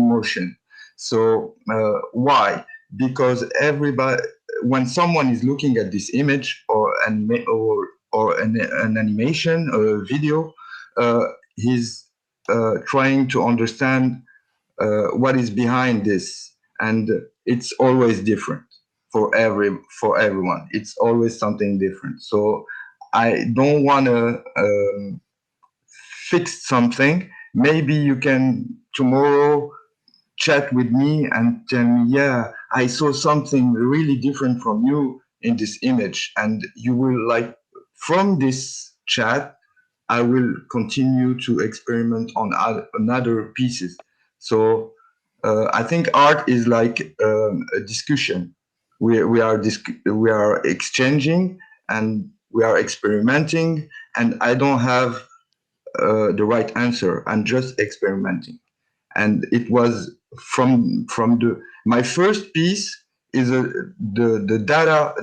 motion. So why? Because everybody, when someone is looking at this image or an animation or a video, he's trying to understand what is behind this, and it's always different for everyone. It's always something different. So I don't want to fix something. Maybe you can tomorrow chat with me and tell me, yeah, I saw something really different from you in this image, and you will from this chat I will continue to experiment on other pieces. So I think art is like a discussion. We are exchanging, and we are experimenting, and I don't have the right answer. I'm just experimenting, and it was from my first piece is the data,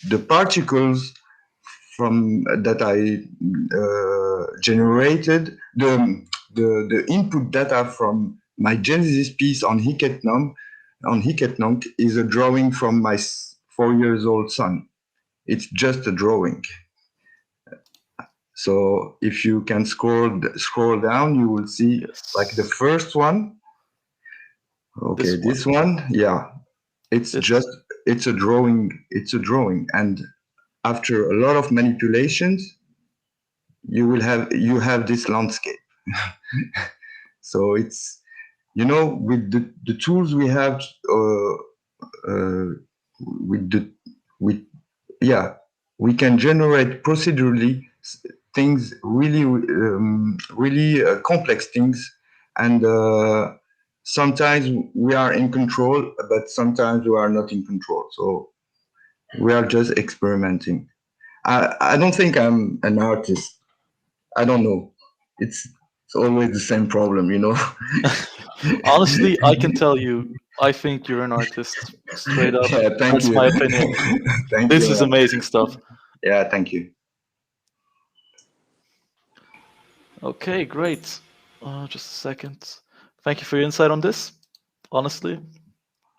the particles from that I generated, the input data from my Genesis piece on Nunc is a drawing from my 4 years old son. It's just a drawing. So if you can scroll down, you will see the first one. Okay, this one, yeah, it's a drawing. It's a drawing, and after a lot of manipulations, you have this landscape. So it's, with the tools we have, we can generate procedurally things, really complex things, and sometimes we are in control, but sometimes we are not in control. So we are just experimenting. I don't think I'm an artist. I don't know. It's always the same problem, you know. Honestly, I can tell you, I think you're an artist. Straight up. Yeah, thank That's you. my opinion. Thank This you. is amazing stuff. Yeah, thank you. Okay, great. Just a second. Thank you for your insight on this. Honestly,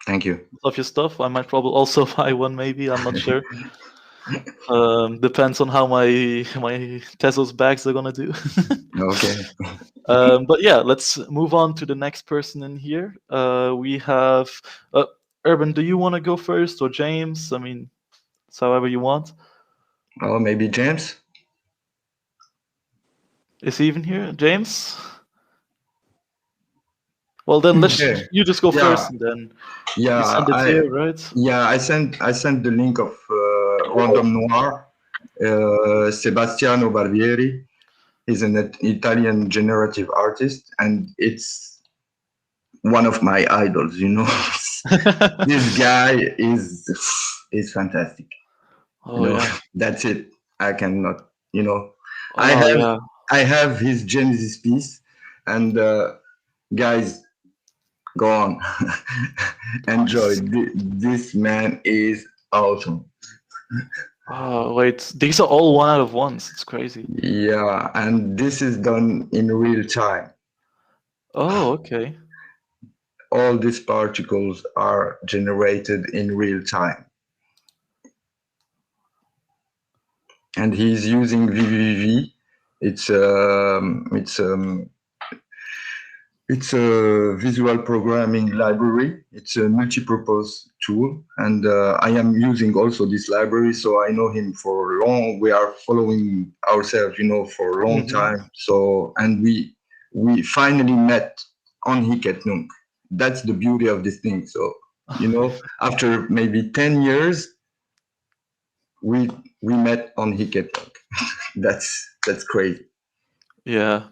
Thank you. love your stuff. I might probably also buy one, maybe. I'm not sure. Depends on how my Tezos bags are gonna do. Okay. But yeah, let's move on to the next person in here. We have Urban. Do you want to go first, or James? I mean, it's however you want. Oh, maybe James? Is he even here, James? Well, then let's Okay. you just go Yeah. first, and then you send it here, right? I sent the link of Random Noir, Sebastiano Barbieri. He's an Italian generative artist, and it's one of my idols, you know. This guy is fantastic. Oh yeah. That's it. I cannot, you know. Oh I have his Genesis piece, and guys, go on, enjoy. This man is awesome. Oh wait, these are all one out of ones. It's crazy. Yeah, and this is done in real time. Oh okay. All these particles are generated in real time. And he's using VVV. It's a visual programming library. It's a multi-purpose tool, and I am using also this library, so I know him for long. We are following ourselves, you know, for a long time. So, and we finally met on Nunc. That's the beauty of this thing. So, you know, after maybe 10 years, we met on Nunc. That's crazy. Yeah.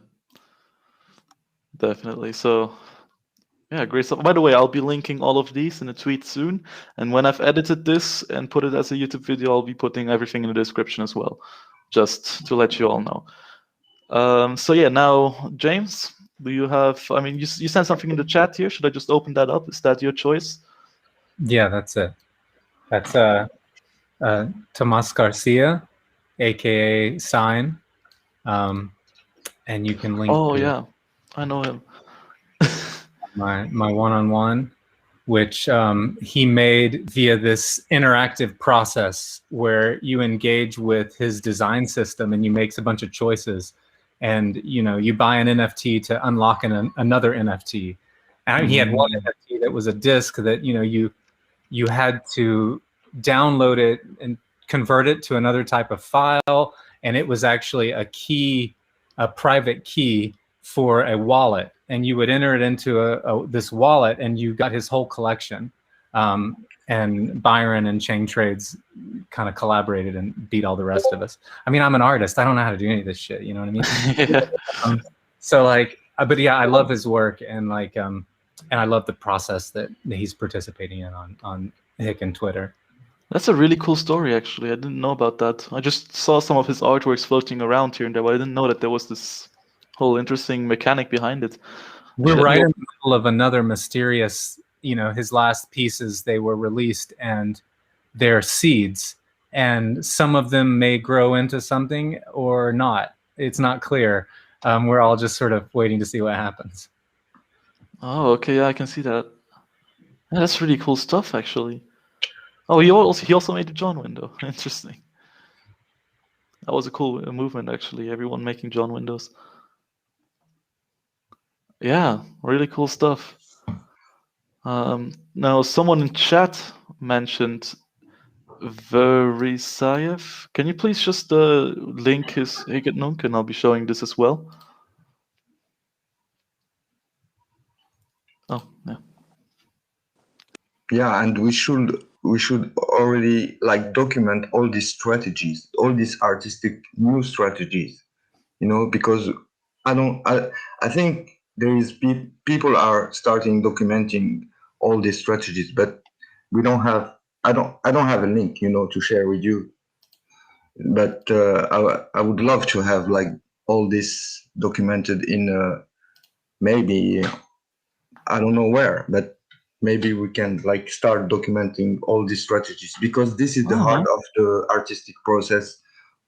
Definitely. So yeah, great stuff. By the way, I'll be linking all of these in a tweet soon. And when I've edited this and put it as a YouTube video, I'll be putting everything in the description as well, just to let you all know. So yeah, now, James, do you have, I mean, you sent something in the chat here. Should I just open that up? Is that your choice? Yeah, that's it. That's Tomas Garcia, aka Sign. And you can link Oh yeah, I know him. my one-on-one, which he made via this interactive process where you engage with his design system and you make a bunch of choices, and you buy an NFT to unlock another NFT. And he had one NFT that was a disc that you had to download it and convert it to another type of file, and it was actually a key, a private key for a wallet, and you would enter it into this wallet, and you got his whole collection. And Byron and Chain Trades kind of collaborated and beat all the rest of us. I mean, I'm an artist. I don't know how to do any of this shit. You know what I mean? Yeah. So like, but yeah, I love his work, and like, and I love the process that he's participating in on Hick and Twitter. That's a really cool story, actually. I didn't know about that. I just saw some of his artworks floating around here and there, but I didn't know that there was this whole interesting mechanic behind it. We're right in the middle of another mysterious, his last pieces, they were released and they're seeds, and some of them may grow into something or not. It's not clear. We're all just sort of waiting to see what happens. Oh, okay, yeah, I can see that. Yeah, that's really cool stuff, actually. Oh, he also made the John window. Interesting. That was a cool movement, actually. Everyone making John windows. Yeah, really cool stuff. Now, someone in chat mentioned Verisayev. Can you please just link his Nunc, and I'll be showing this as well. Oh, yeah. Yeah, and we should already like document all these strategies, all these artistic new strategies, because I think there is people are starting documenting all these strategies, but we don't have. I don't have a link, to share with you. But I would love to have like all this documented in maybe I don't know where, but maybe we can like start documenting all these strategies, because this is the heart of the artistic process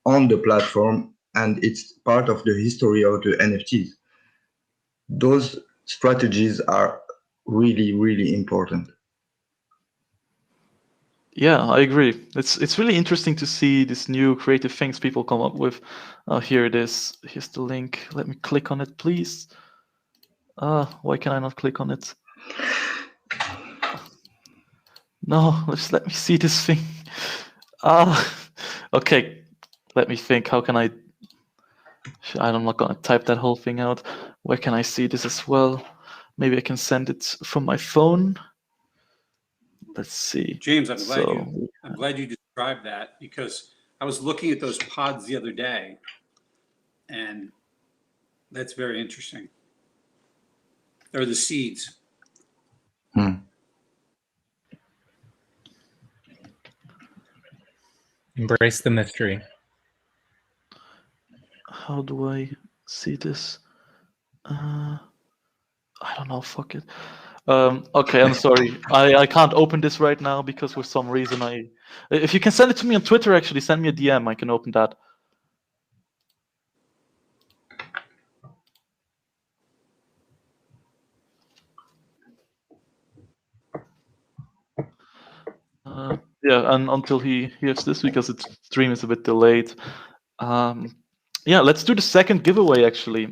on the platform, and it's part of the history of the NFTs. Those strategies are really, really important. Yeah, I agree. It's really interesting to see these new creative things people come up with. Here it is. Here's the link. Let me click on it, please. Why can I not click on it? No, let me see this thing. Okay. Let me think. How can I'm not gonna type that whole thing out. Where can I see this as well? Maybe I can send it from my phone. Let's see. James, I'm glad you described that, because I was looking at those pods the other day, and that's very interesting. They're the seeds. Embrace the mystery. How do I see this? I don't know. Fuck it. Okay, I'm sorry. I can't open this right now because for some reason if you can send it to me on Twitter, actually send me a DM. I can open that. Yeah, and until he hears this, because its stream is a bit delayed. Yeah, let's do the second giveaway. Actually,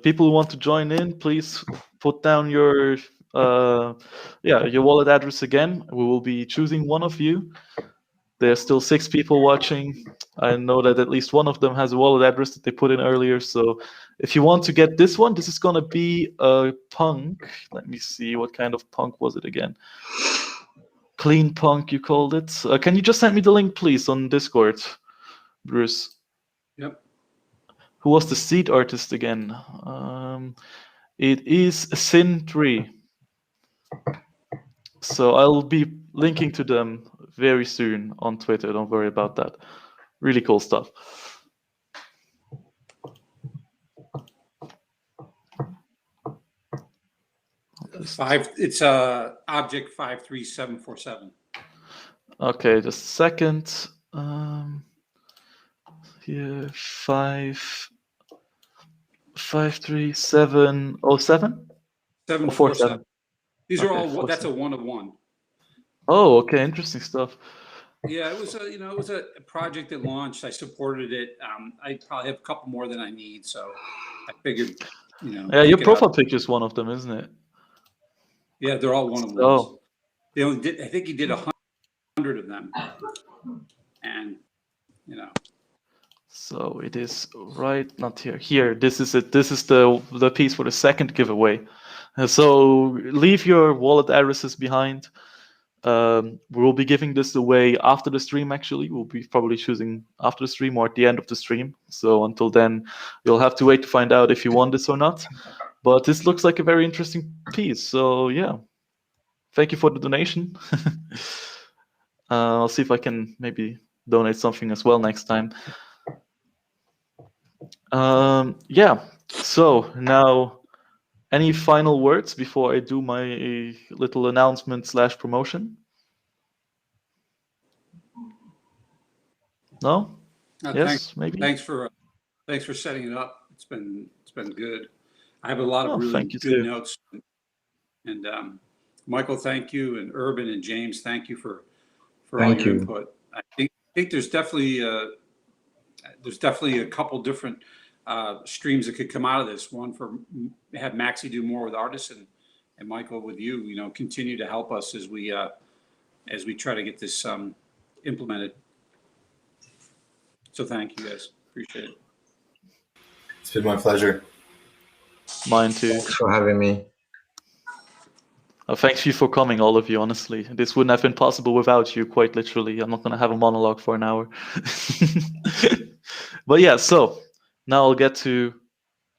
people who want to join in, please put down your wallet address again. We will be choosing one of you. There's still 6 people watching. I know that at least one of them has a wallet address that they put in earlier. So if you want to get this one, this is gonna be a punk. Let me see, what kind of punk was it again? Clean punk, you called it. Can you just send me the link, please, on Discord, Bruce? Yep. Who was the seed artist again? It is Sin3. So I'll be linking to them very soon on Twitter. Don't worry about that. Really cool stuff. It's object 53747. Okay, just a second. Here 53707 747. These are all. That's a 1 of 1. Oh, okay, interesting stuff. Yeah, it was a project that launched. I supported it. I probably have a couple more than I need, so I figured, Yeah, your profile picture is one of them, isn't it? Yeah, they're all 1 of 1s. Oh. They only did. I think he did 100 of them, and So it is right, not here. Here, this is it. This is the piece for the second giveaway. So leave your wallet addresses behind. We will be giving this away after the stream. Actually, we'll be probably choosing after the stream or at the end of the stream. So until then, you'll have to wait to find out if you want this or not. But this looks like a very interesting piece. So yeah, thank you for the donation. I'll see if I can maybe donate something as well next time. Yeah. So now, any final words before I do my little announcement / promotion? No? Yes, maybe. Thanks for setting it up. It's been good. I have a lot of really good too. notes. And Michael, thank you, and Urban and James, thank you for all your input. I think there's definitely a couple different streams that could come out of this. One for have Maxi do more with artists, and Michael with you, continue to help us as we try to get this implemented. So thank you guys. Appreciate it. It's been my pleasure. Mine too. Thanks for having me. Thank you for coming, all of you, honestly. This wouldn't have been possible without you, quite literally. I'm not going to have a monologue for an hour. But yeah, so now I'll get to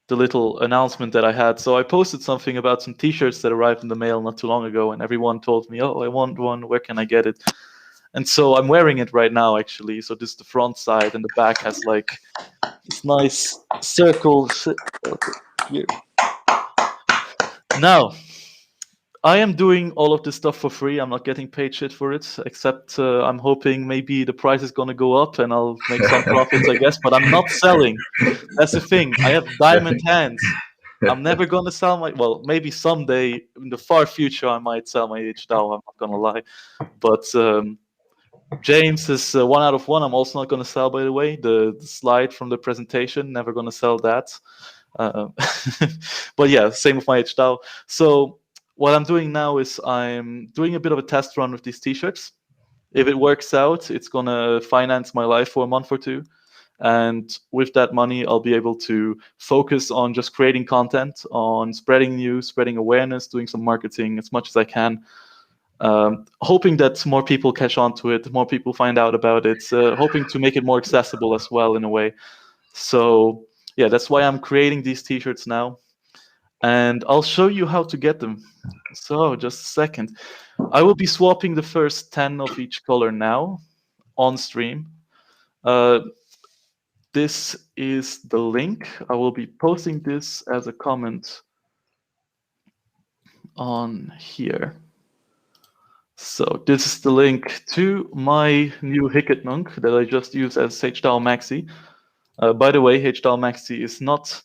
the little announcement that I had. So I posted something about some T-shirts that arrived in the mail not too long ago, and everyone told me, "Oh, I want one. Where can I get it?" And so I'm wearing it right now, actually. So this is the front side, and the back has like this nice circle. Okay, here. Now, I am doing all of this stuff for free. I'm not getting paid shit for it, except I'm hoping maybe the price is gonna go up and I'll make some profits, I guess. But I'm not selling. That's the thing. I have diamond hands. I'm never gonna sell my. Well, maybe someday in the far future I might sell my HDAO. I'm not gonna lie, but James is 1 out of 1. I'm also not gonna sell, by the way. The slide from the presentation, never gonna sell that. But yeah, same with my HDAO. So what I'm doing now is I'm doing a bit of a test run with these T-shirts. If it works out, it's gonna finance my life for a month or two. And with that money, I'll be able to focus on just creating content, on spreading news, spreading awareness, doing some marketing as much as I can. Hoping that more people catch on to it, more people find out about it, hoping to make it more accessible as well in a way. So yeah, that's why I'm creating these T-shirts now. And I'll show you how to get them. So just a second. I will be swapping the first 10 of each color now on stream. This is the link. I will be posting this as a comment on here. So this is the link to my new Hicket Nunc that I just used as HDAO Maxi. By the way, HDAO Maxi is not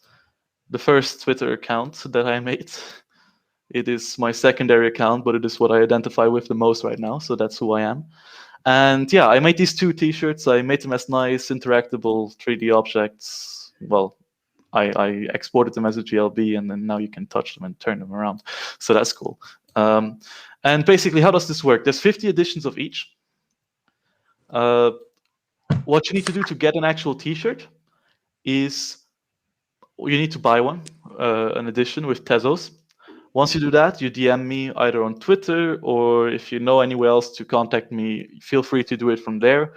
the first Twitter account that I made. It is my secondary account, but it is what I identify with the most right now, so that's who I am. And yeah, I made these 2 T-shirts. I made them as nice, interactable 3D objects. Well, I exported them as a GLB, and then now you can touch them and turn them around. So that's cool. And basically, how does this work? There's 50 editions of each. What you need to do to get an actual T-shirt is you need to buy one, an edition with Tezos. Once you do that, you DM me either on Twitter, or if you know anywhere else to contact me, feel free to do it from there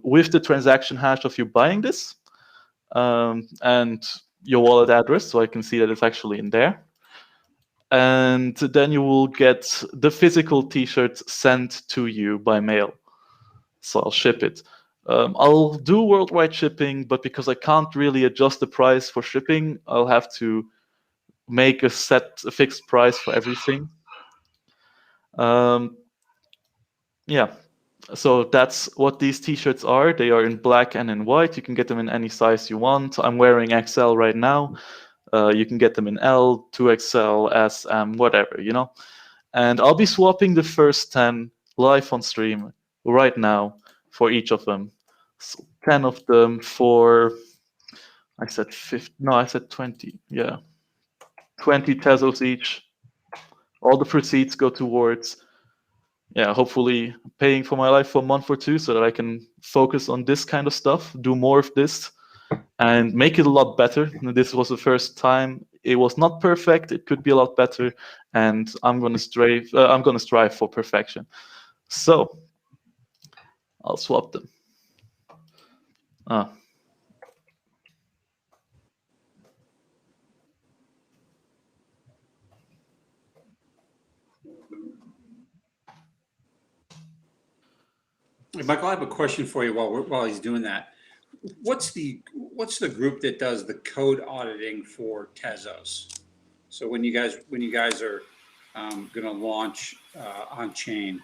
with the transaction hash of you buying this and your wallet address, so I can see that it's actually in there. And then you will get the physical T-shirt sent to you by mail. So I'll ship it. I'll do worldwide shipping, but because I can't really adjust the price for shipping, I'll have to make a fixed price for everything. Yeah, so that's what these T-shirts are. They are in black and in white. You can get them in any size you want. I'm wearing XL right now. You can get them in L, 2XL, S, M, whatever, you know. And I'll be swapping the first 10 live on stream right now for each of them. So 10 of them for, I said 50, no, I said 20, yeah. 20 Tezos each. All the proceeds go towards, yeah, hopefully paying for my life for a month or two so that I can focus on this kind of stuff, do more of this, and make it a lot better. This was the first time. It was not perfect. It could be a lot better, and I'm gonna strive for perfection. So I'll swap them. Michael, I have a question for you while he's doing that. What's the group that does the code auditing for Tezos? So when you guys are going to launch on chain,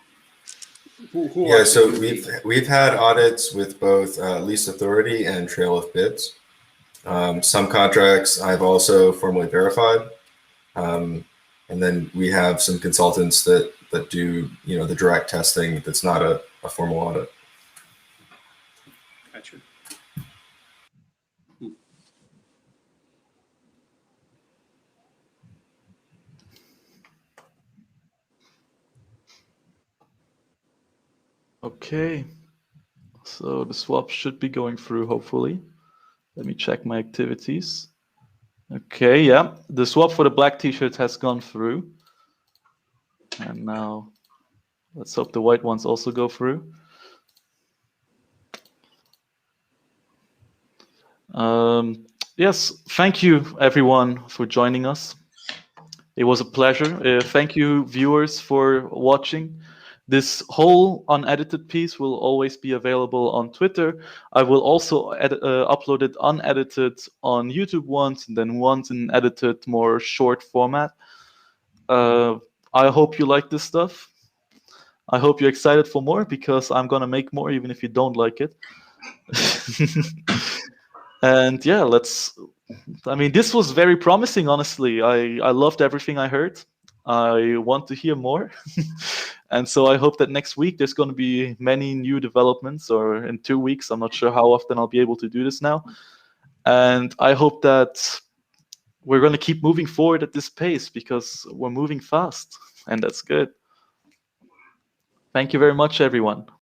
who Yeah, are so the- we've had audits with both Lease Authority and Trail of Bits. Some contracts I've also formally verified, and then we have some consultants that do the direct testing. That's not a formal audit. Gotcha. Okay, so the swap should be going through, hopefully. Let me check my activities. Okay, yeah, the swap for the black T-shirt has gone through. And now let's hope the white ones also go through. Yes, thank you everyone for joining us. It was a pleasure. Thank you viewers for watching. This whole unedited piece will always be available on Twitter. I will also upload it unedited on YouTube once, and then once in edited, more short format. I hope you like this stuff. I hope you're excited for more, because I'm gonna make more even if you don't like it. And yeah, I mean, this was very promising, honestly. I loved everything I heard. I want to hear more. And so I hope that next week there's going to be many new developments, or in 2 weeks. I'm not sure how often I'll be able to do this now. And I hope that we're going to keep moving forward at this pace, because we're moving fast, and that's good. Thank you very much, everyone.